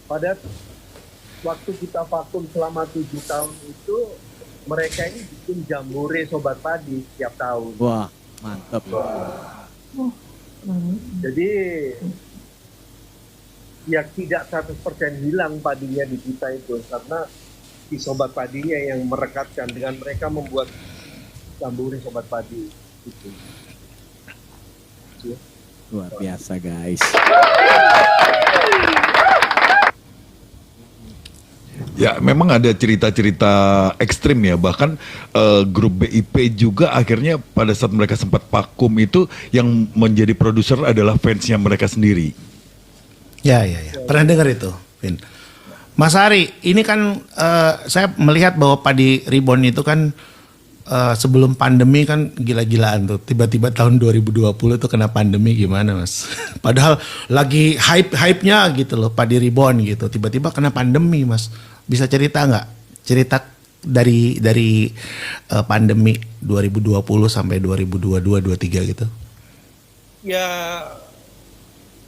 pada waktu kita vakum selama 7 tahun itu, mereka ini bikin jambore Sobat Padi setiap tahun. Wah, mantap. Jadi ya tidak 100% hilang padinya di kita itu, karena si Sobat Padinya yang merekatkan dengan mereka membuat jambore Sobat Padi itu. Luar biasa guys. Ya memang ada cerita-cerita ekstrim ya, bahkan grup BIP juga akhirnya pada saat mereka sempat vakum itu yang menjadi produser adalah fansnya mereka sendiri. Ya. Pernah dengar itu, Vin. Mas Ari, ini kan saya melihat bahwa Padi Reborn itu kan sebelum pandemi kan gila-gilaan tuh. Tiba-tiba tahun 2020 tuh kena pandemi, gimana Mas? Padahal lagi hype-nya gitu loh, Padi Reborn gitu. Tiba-tiba kena pandemi, Mas. Bisa cerita nggak? Cerita dari pandemi 2020 sampai 2022-23 gitu. Ya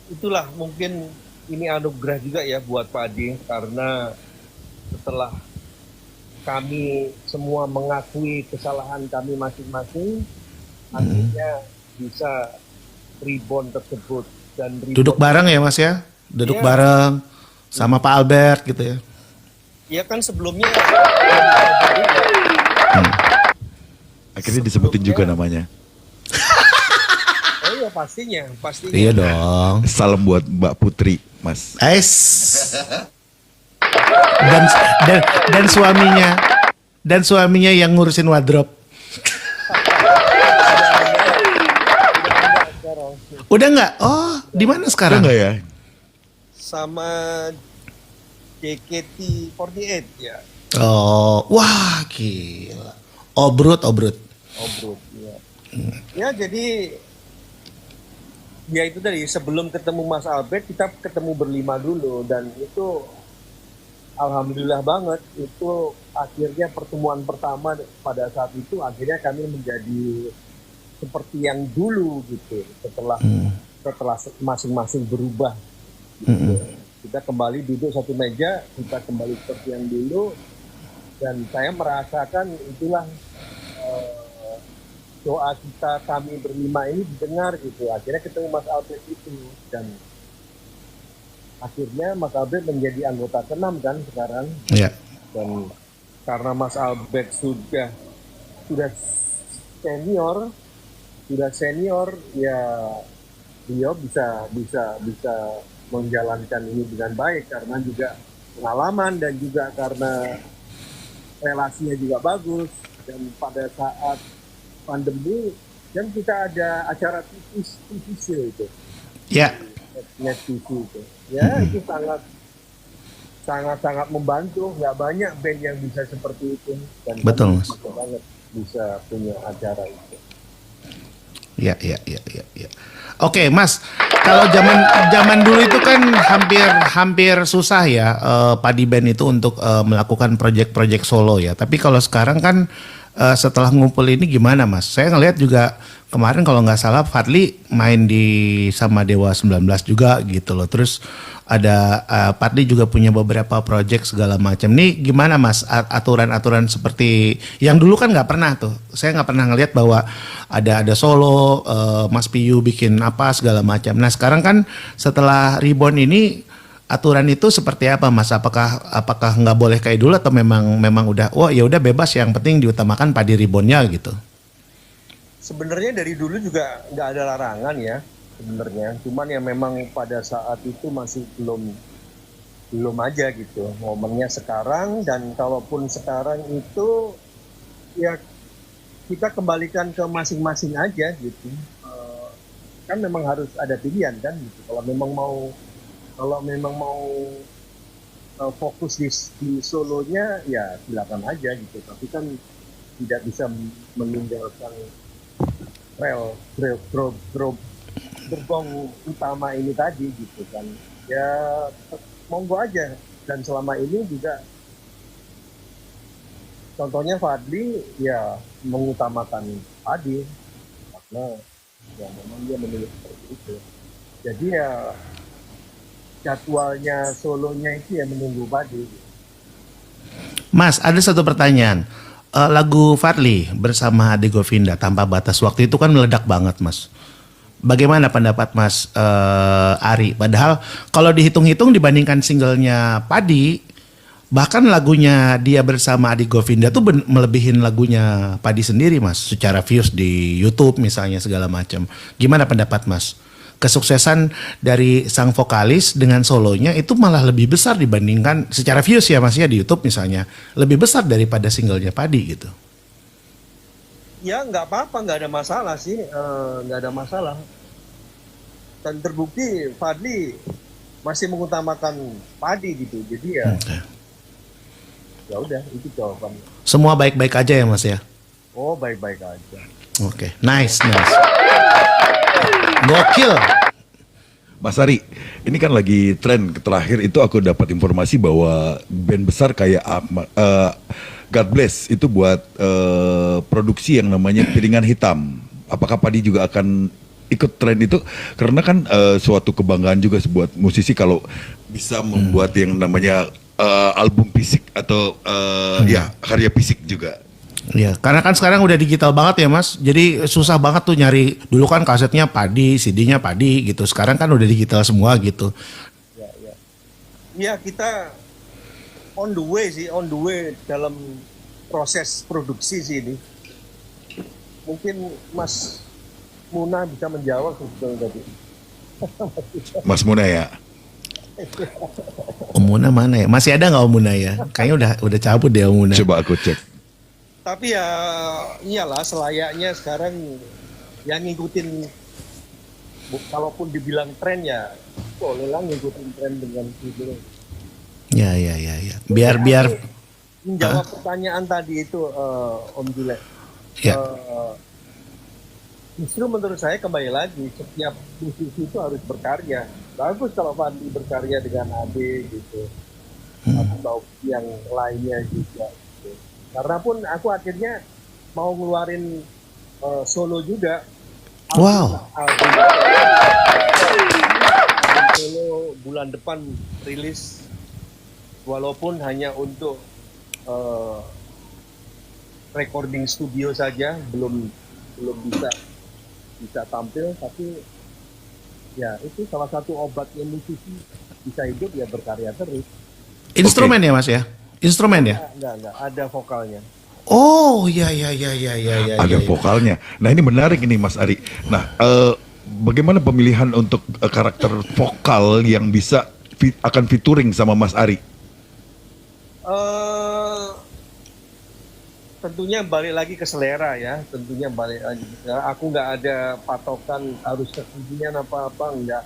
itulah mungkin ini anugerah juga ya buat Padi, karena setelah kami semua mengakui kesalahan kami masing-masing, akhirnya bisa reborn tersebut. Dan reborn duduk bareng ya Mas ya? Duduk bareng sama Pak Albert gitu ya? Ya kan sebelumnya Akhirnya disebutin juga namanya. oh iya pastinya. Iya dong. Salam buat Mbak Putri, Mas. Dan suaminya yang ngurusin wardrobe. Udah nggak? Oh, di mana sekarang? Udah nggak ya? sama JKT48 ya. Oh, wah gila. Obrut. Obrut ya. Ya jadi ya itu tadi, sebelum ketemu Mas Albert kita ketemu berlima dulu, dan itu alhamdulillah banget, itu akhirnya pertemuan pertama pada saat itu akhirnya kami menjadi seperti yang dulu gitu, setelah masing-masing berubah gitu. Kita kembali duduk satu meja, kita kembali seperti yang dulu, dan saya merasakan itulah doa kita kami berlima ini didengar gitu. Akhirnya ketemu Mas Albert itu, dan akhirnya Mas Albert menjadi anggota ke-6 kan sekarang. Iya. Dan karena Mas Albert sudah senior ya, beliau bisa menjalankan ini dengan baik karena juga pengalaman dan juga karena relasinya juga bagus. Dan pada saat pandemi kan kita ada acara TVC itu. Ya. Net TV itu. Ya, itu sangat membantu. Nggak banyak band yang bisa seperti itu. Dan betul, Mas. Banget bisa punya acara itu. Ya. Oke, Mas. Kalau zaman dulu itu kan hampir susah ya Padi Band itu untuk melakukan project-project solo ya. Tapi kalau sekarang kan setelah ngumpul ini gimana Mas? Saya ngelihat juga kemarin kalau nggak salah Fadli main di sama Dewa 19 juga gitu loh. Terus ada Fadli juga punya beberapa project segala macam. Nih gimana Mas aturan-aturan seperti yang dulu kan nggak pernah tuh. Saya nggak pernah ngelihat bahwa ada solo Mas Piyu bikin apa segala macam. Nah sekarang kan setelah Reborn ini aturan itu seperti apa Mas? Apakah nggak boleh kayak dulu atau memang udah ya udah bebas yang penting diutamakan Padi Reborn-nya gitu? Sebenarnya dari dulu juga nggak ada larangan ya sebenarnya. Cuman ya memang pada saat itu masih belum aja gitu momennya sekarang. Dan kalaupun sekarang itu ya kita kembalikan ke masing-masing aja gitu. Kan memang harus ada pilihan kan gitu. Kalau memang mau fokus di solonya ya silakan aja gitu. Tapi kan tidak bisa meninggalkan gerbong utama ini tadi gitu kan. Ya monggo aja. Dan selama ini juga contohnya Fadli ya mengutamakan Padi karena ya memang dia memilih seperti itu. Jadi ya jadwalnya solonya itu ya menunggu Padi. Mas, ada satu pertanyaan. Lagu Fadli bersama Ade Govinda Tanpa Batas waktu itu kan meledak banget Mas. Bagaimana pendapat Mas Ari? Padahal kalau dihitung-hitung dibandingkan singlenya Padi, bahkan lagunya dia bersama Ade Govinda tuh melebihin lagunya Padi sendiri Mas. Secara views di YouTube misalnya segala macam. Gimana pendapat Mas? Kesuksesan dari sang vokalis dengan solonya itu malah lebih besar dibandingkan secara views ya Mas ya di YouTube misalnya, lebih besar daripada singlenya Padi gitu. Ya nggak apa-apa, nggak ada masalah sih, nggak ada masalah. Dan terbukti Fadli masih mengutamakan Padi gitu, jadi ya ya udah itu jawabannya. Semua baik-baik aja ya Mas ya. Oh baik-baik aja. Oke, nice. Gokil. Mas Ari, ini kan lagi tren terakhir itu aku dapat informasi bahwa band besar kayak God Bless itu buat produksi yang namanya Piringan Hitam. Apakah Padi juga akan ikut tren itu? Karena kan suatu kebanggaan juga buat musisi kalau bisa membuat yang namanya album fisik atau ya karya fisik juga. Ya, karena kan sekarang udah digital banget ya Mas. Jadi susah banget tuh nyari. Dulu kan kasetnya Padi, CD-nya Padi gitu. Sekarang kan udah digital semua gitu. Ya kita on the way dalam proses produksi sih ini. Mungkin Mas Muna bisa menjawab sebetulnya tadi. Mas Muna ya. Om Muna mana ya? Masih ada nggak Om Muna ya? Kayaknya udah cabut deh Om Muna. Coba aku cek. Tapi ya iyalah selayaknya sekarang yang ngikutin, kalaupun dibilang tren ya bolehlah ngikutin tren dengan video. Ya. Biar menjawab pertanyaan tadi itu Om Jule. Ya. Justru menurut saya kembali lagi setiap musisi itu harus berkarya. Bagus kalau Fadli berkarya dengan Ade gitu. Atau yang lainnya juga. Karena pun aku akhirnya mau ngeluarin solo juga. Wow. Solo bulan depan rilis, walaupun hanya untuk recording studio saja, belum bisa tampil, tapi ya itu salah satu obatnya musisi bisa hidup ya berkarya terus. Instrumen ya Mas ya? Instrumen ya? Enggak, ada vokalnya. Oh, ya. Ada vokalnya. Nah ini menarik ini Mas Ari. Nah bagaimana pemilihan untuk karakter vokal yang bisa akan featuring sama Mas Ari? Tentunya balik lagi ke selera ya. Tentunya balik lagi ke selera. Aku nggak ada patokan harus kekinian apa-apa, enggak.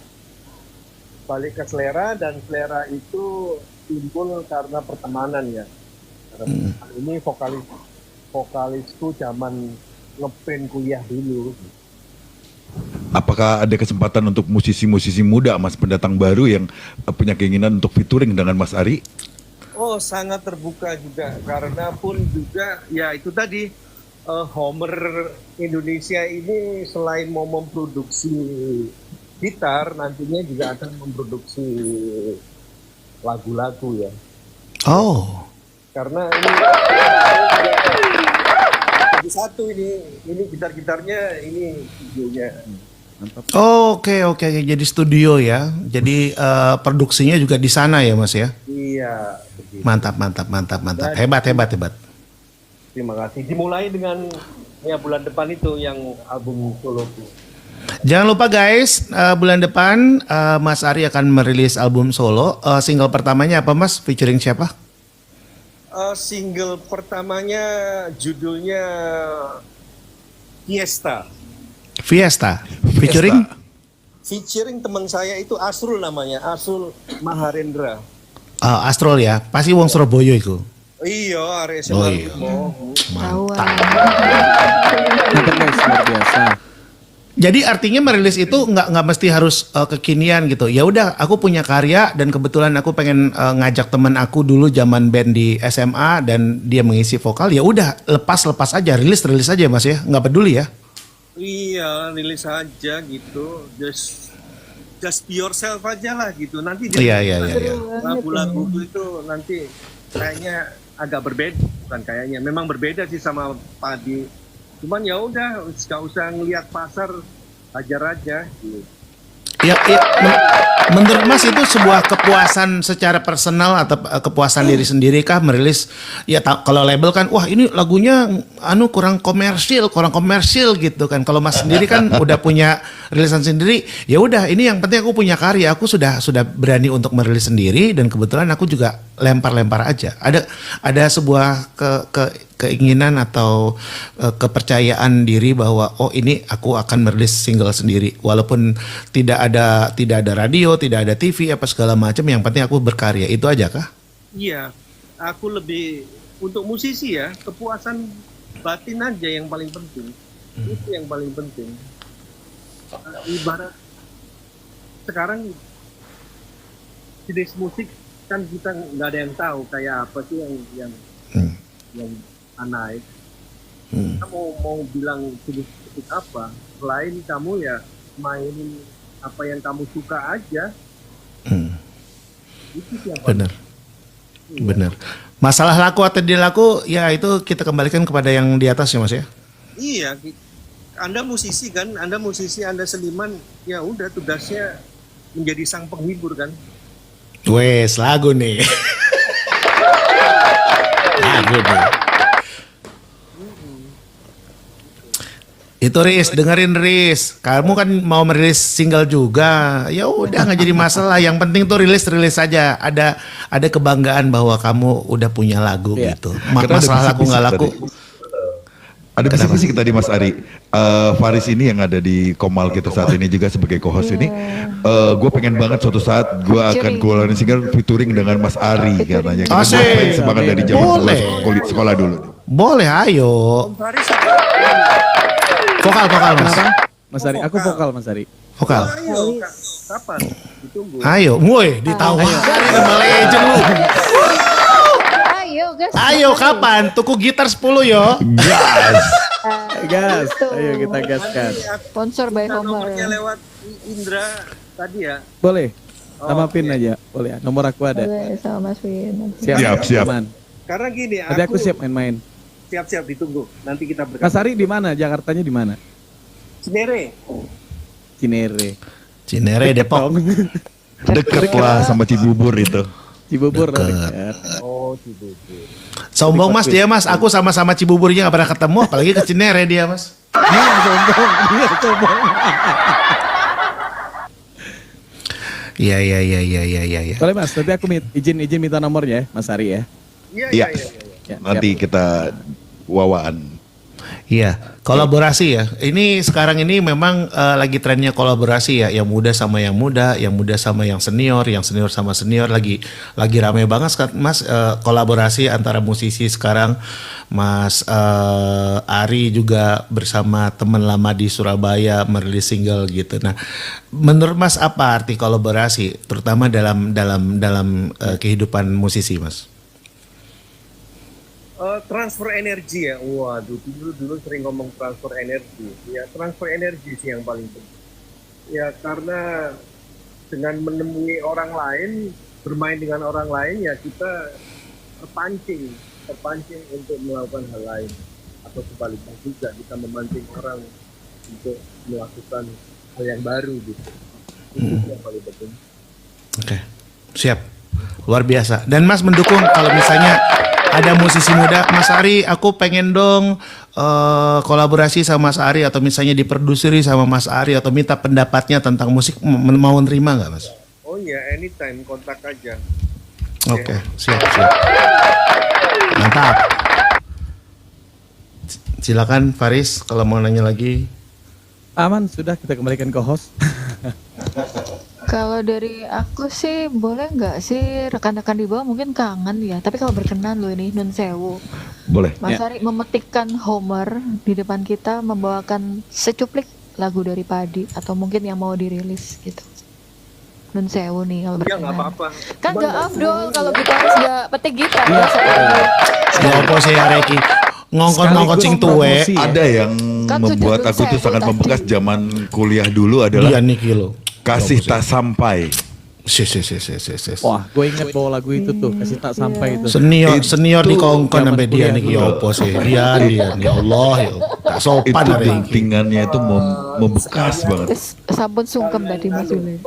Balik ke selera, dan selera itu timbul karena pertemanan ya. Karena ini vokalisku zaman ngepen kuliah dulu. Apakah ada kesempatan untuk musisi-musisi muda Mas pendatang baru yang punya keinginan untuk featuring dengan Mas Ari? Oh sangat terbuka juga, karena pun juga ya itu tadi Homer Indonesia ini selain mau memproduksi gitar, nantinya juga akan memproduksi lagu-lagu ya. Oh. Karena ini jadi satu ini gitar-gitarnya, ini videonya. Oh, oke. Jadi studio ya. Jadi produksinya juga di sana ya, Mas ya. Iya. Begitu. Mantap. Hebat. Terima kasih. Dimulai dengan ya bulan depan itu yang album soloku. Jangan lupa guys, bulan depan Mas Ari akan merilis album solo. Single pertamanya apa Mas? Featuring siapa? Single pertamanya judulnya Fiesta. Featuring teman saya itu Asrul namanya, Asrul Maharendra. Astrol ya, pasti wong Surabaya itu. Iya, Arya Oh iya. Mantap. Mantap guys, luar biasa. Jadi artinya merilis itu nggak mesti harus kekinian gitu. Ya udah, aku punya karya dan kebetulan aku pengen ngajak teman aku dulu zaman band di SMA dan dia mengisi vokal. Ya udah, lepas aja, rilis aja Mas ya, nggak peduli ya. Iya, rilis aja gitu. Just be yourself aja lah gitu. Nanti Iya. lagu-lagu itu nanti kayaknya agak berbeda, bukan kayaknya, memang berbeda sih sama Padi. Cuman ya udah, nggak usah ngelihat pasar, ajar aja. Gitu. Ya, menurut Mas itu sebuah kepuasan secara personal atau kepuasan diri sendiri kah merilis? Ya kalau label kan, wah ini lagunya kurang komersil gitu kan. Kalau Mas sendiri kan udah punya rilisan sendiri, ya udah ini yang penting aku punya karya, aku sudah berani untuk merilis sendiri dan kebetulan aku juga lempar aja. Ada sebuah keinginan atau kepercayaan diri bahwa oh ini aku akan merilis single sendiri walaupun tidak ada radio, tidak ada TV apa segala macam, yang penting aku berkarya, itu aja kah? Iya, aku lebih untuk musisi ya, kepuasan batin aja yang paling penting. Itu yang paling penting. Ibarat sekarang jenis musik kan kita nggak ada yang tahu kayak apa sih yang naik. Kamu mau bilang jenis musik apa? Selain kamu ya mainin apa yang kamu suka aja. Itu siapa? Benar. Masalah laku atau tidak laku ya itu kita kembalikan kepada yang di atas ya Mas ya. Iya, Anda musisi kan, Anda seniman, ya udah tugasnya menjadi sang penghibur kan. Wes, lagu nih. Itu Riz, dengerin Riz. Kamu kan mau merilis single juga. Ya udah nggak jadi masalah. Yang penting tuh rilis saja. Ada kebanggaan bahwa kamu udah punya lagu gitu. Masalah laku nggak laku. Ada bisik-bisik tadi Mas Ari. Faris ini yang ada di Komal kita saat ini juga sebagai co-host ini. Gue pengen banget suatu saat gue akan keluarin single featuring dengan Mas Ari katanya. Kita pengen semangat dari zaman sekolah dulu. Boleh, ayo. Vokal Mas. Mas Ari, aku vokal Mas Ari. Vokal. Ayo, kapan? Ditunggu. Ayo, woi, ditawarin sama legend lu. Ayo kapan? Tuku gitar 10 yo. Gas. Ayo kita gaskan. Sponsor by Homer. Nomornya lewat Indra tadi ya. Boleh. Sama Pin aja. Boleh. Nomor aku ada. Boleh, sama Mas Win. Siap. Aman. Karena gini, Nanti aku siap main-main. Siap ditunggu. Nanti kita berkata. Mas Ari di mana? Jakartanya di mana? Cinere Depok. Deket lah sama Cibubur itu. Cibubur. Oh, Cibubur. Sombong Mas dia Mas, aku sama-sama Cibuburnya gak pernah ketemu, apalagi ke Cinere dia Mas. Sombong. Iya. Boleh Mas, nanti aku izin minta nomornya ya, Mas Ari ya. Iya. Nanti kita wawaan. Iya, kolaborasi ya. Ini sekarang ini memang lagi trennya kolaborasi ya, yang muda sama yang muda sama yang senior sama senior lagi ramai banget kan Mas, kolaborasi antara musisi sekarang. Mas Ari juga bersama teman lama di Surabaya merilis single gitu. Nah, menurut Mas apa arti kolaborasi, terutama dalam kehidupan musisi Mas? Transfer energi ya, waduh dulu sering ngomong transfer energi. Ya transfer energi sih yang paling penting. Ya karena dengan menemui orang lain, bermain dengan orang lain ya kita terpancing untuk melakukan hal lain. Atau sebaliknya juga kita memancing orang untuk melakukan hal yang baru gitu. Itu yang paling penting. Oke, siap. Luar biasa. Dan Mas mendukung kalau misalnya ada musisi muda, Mas Ari, aku pengen dong kolaborasi sama Mas Ari atau misalnya diproduseri sama Mas Ari atau minta pendapatnya tentang musik, mau nerima nggak Mas? Oh iya, anytime kontak aja. Oke, siap. Mantap. Silakan Faris kalau mau nanya lagi. Aman, sudah kita kembalikan ke host. Kalau dari aku sih boleh nggak sih rekan-rekan di bawah mungkin kangen ya. Tapi kalau berkenan loh ini Nun Sewu. Boleh. Mas Ari memetikkan Homer di depan kita membawakan secuplik lagu dari Padi atau mungkin yang mau dirilis gitu. Nun Sewu nih kalau Ya berkenan. nggak apa-apa. Kan nggak afdol kalau gitaris nggak petik gitar ya. Ya apa sih Reki? Ngongkon cing tuwe. Ada yang Kan membuat sudah aku itu saya sangat tadi. membekas zaman kuliah dulu adalah Iya nih kilo. Kasih Tak Sampai. Wah, gue inget bawa lagu itu tuh, kasih tak sampai itu. Senior di kongkon zaman sampai dia kuliah nih dulu. ya apa sih? Dia ya Allah ya. Tak sopan Itu hari ini. dentingannya itu membekas banget. Terus sampun sungkem tadi Mas Yule.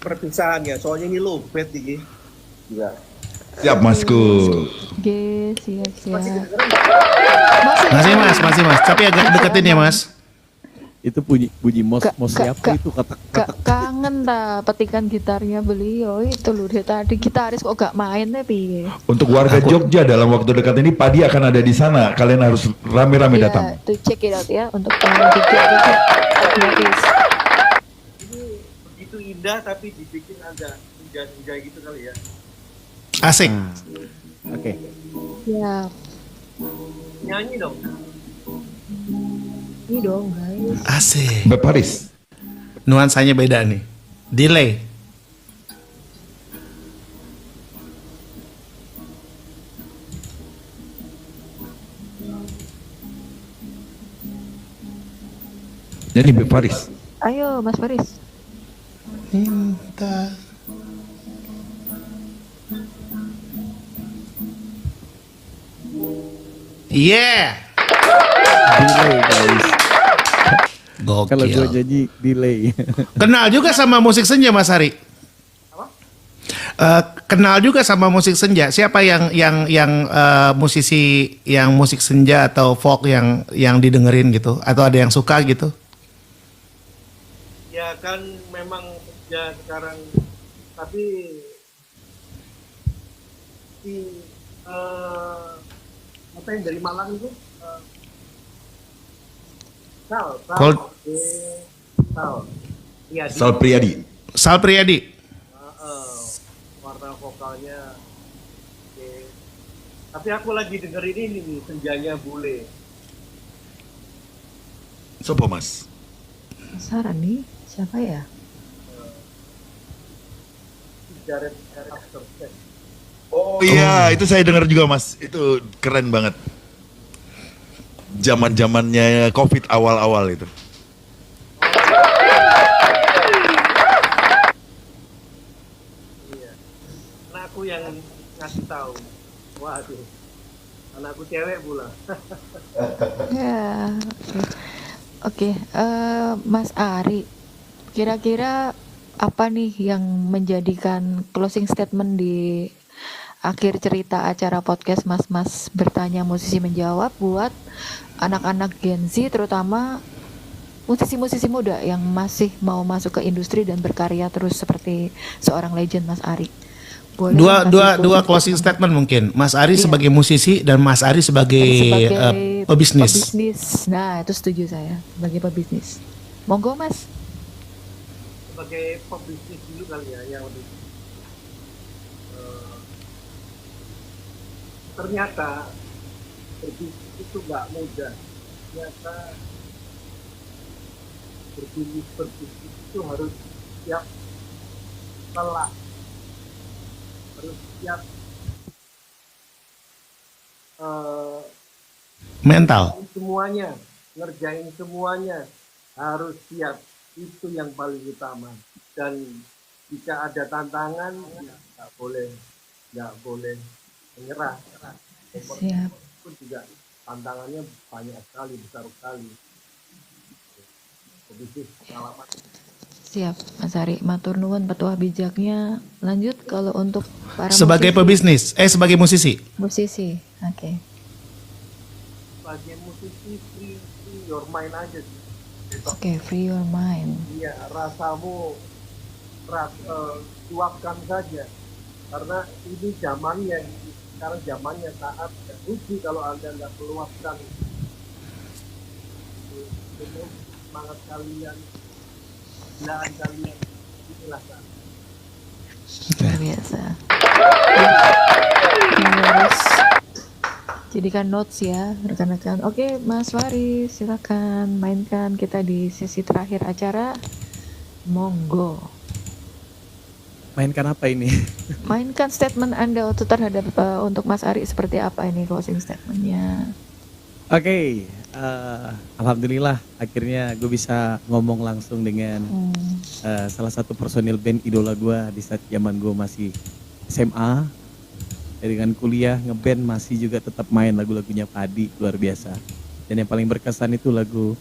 Perpisahan ya, soalnya ini lowbat ini. Ya. Siap Masku. Oke, siap. Masih Mas. Tapi agak deketin ya Mas. Itu bunyi mos siapa itu kata Kangen ta petikan gitarnya beliau itu loh dari tadi gitaris kok gak main tapi Untuk warga Jogja dalam waktu dekat ini Padi akan ada di sana. Kalian harus rame-rame datang. tuh check it out ya untuk teman Jogja itu gratis. Ini begitu indah tapi dibikin agak senja-senja gitu kali ya. Asik. Oke. Ya, Nyanyi dong. ini dong guys. Asik. Mbak Paris. Nuansanya beda nih. Delay. Jadi Mbak Paris. Ayo Mas Faris. Minta. Yeah. Delay guys. Kalau gue Gokil. jadi delay. Kenal juga sama musik senja Mas Hari. Kenal juga sama musik senja. Siapa yang musisi yang musik senja atau folk yang didengerin gitu? Atau ada yang suka gitu? Ya kan memang ya sekarang tapi si apa yang dari Malang itu Sal. Iya, Sal Priadi. Sal Priadi. warna vokalnya oke. Tapi aku lagi dengerin ini nih Senjanya Bule. Sopo Mas? Penasaran nih siapa ya? Jared After Sex. Oh iya, itu saya dengar juga Mas. Itu keren banget. Zaman-zamannya Covid awal-awal itu. Iya. Anakku yang ngasih tahu. Waduh. Anakku cewek pula. Ya. Oke, Mas Ari, kira-kira apa nih yang menjadikan closing statement di akhir cerita acara podcast Mas Bertanya Musisi Menjawab buat anak-anak Gen Z, terutama musisi-musisi muda yang masih mau masuk ke industri dan berkarya terus seperti seorang legend Mas Ari. Boleh kasih Dua closing statement mungkin. Mas Ari Iya. sebagai musisi dan Mas Ari sebagai pebisnis. pebisnis. Nah, itu setuju saya sebagai pebisnis. Monggo Mas. Sebagai pebisnis dulu kali ya yang lebih ternyata berbisnis itu nggak mudah. Ternyata berbisnis itu harus siap lelah, harus siap eh, Mental. ngerjain semuanya harus siap, itu yang paling utama. Dan jika ada tantangan ya nggak boleh menyerah. Siap. Pun juga tantangannya banyak sekali, besar sekali. Jadi sih pengalaman. Siap, Mas Ari. Matur nuwun petuah bijaknya. Lanjut kalau untuk para Sebagai pebisnis, sebagai musisi. musisi. Oke. Sebagai musisi free your mind aja sih. Oke, free your mind. Iya, rasamu luapkan saja. Karena ini zamannya, sekarang zamannya saat rugi kalau Anda nggak meluapkan semangat kalian, gila kalian, inilah saat. Luar biasa. Harus jadikan notes ya rekan-rekan. Oke, Mas Faris, silakan mainkan kita di sesi terakhir acara. Monggo. Mainkan apa ini? Mainkan statement Anda terhadap untuk Mas Ari seperti apa ini closing statementnya. Oke, alhamdulillah akhirnya gue bisa ngomong langsung dengan salah satu personil band idola gue di saat zaman gue masih SMA. Dengan kuliah ngeband masih juga tetap main lagu-lagunya Padi, luar biasa. Dan yang paling berkesan itu lagu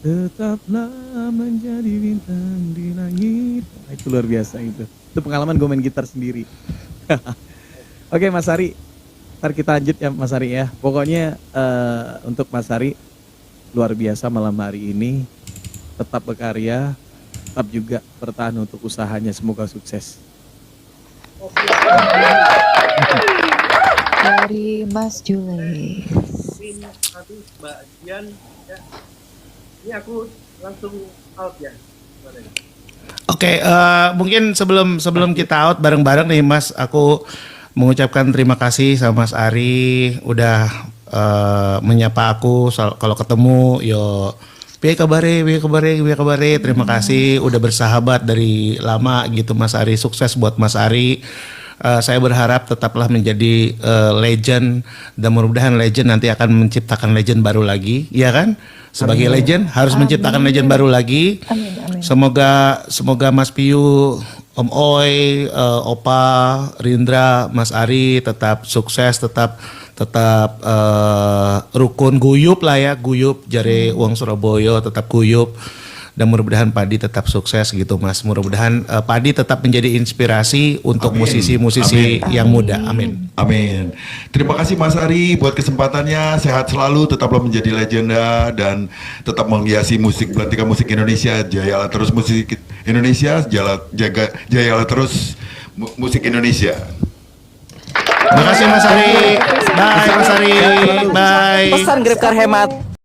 Tetaplah Menjadi Bintang di Langit. Nah, itu luar biasa itu. Itu pengalaman gue main gitar sendiri. Oke Mas Ari, ntar kita lanjut ya Mas Ari ya. Pokoknya untuk Mas Ari luar biasa malam hari ini. Tetap berkarya, tetap juga bertahan untuk usahanya. Semoga sukses. Dari Mas Juli. Ini nanti Mbak Dian ya. Ini aku langsung out ya. Gimana ya? Oke, mungkin sebelum kita out bareng-bareng nih Mas, aku mengucapkan terima kasih sama Mas Ari udah menyapa aku kalau ketemu yo piye kabare. Terima kasih udah bersahabat dari lama gitu Mas Ari. Sukses buat Mas Ari. Saya berharap tetaplah menjadi legend dan mudah-mudahan legend nanti akan menciptakan legend baru lagi, ya kan? Sebagai legend harus menciptakan legend baru lagi. Amin, amin. Semoga Mas Piyu, Om Oi, Opa, Rindra, Mas Ari tetap sukses, tetap rukun guyup lah ya, guyup jare uang Surabaya tetap guyup. Dan mudah-mudahan Padi tetap sukses gitu Mas. Mudah-mudahan Padi tetap menjadi inspirasi untuk musisi-musisi yang muda. Amin. Amin. Terima kasih Mas Ari buat kesempatannya. Sehat selalu, tetaplah menjadi legenda dan tetap menghiasi musik Belantika Musik Indonesia. Jayalah terus musik Indonesia, jayalah terus musik Indonesia. Terima kasih Mas Ari. Bye Mas Ari. Bye. Pesan Grabcar hemat.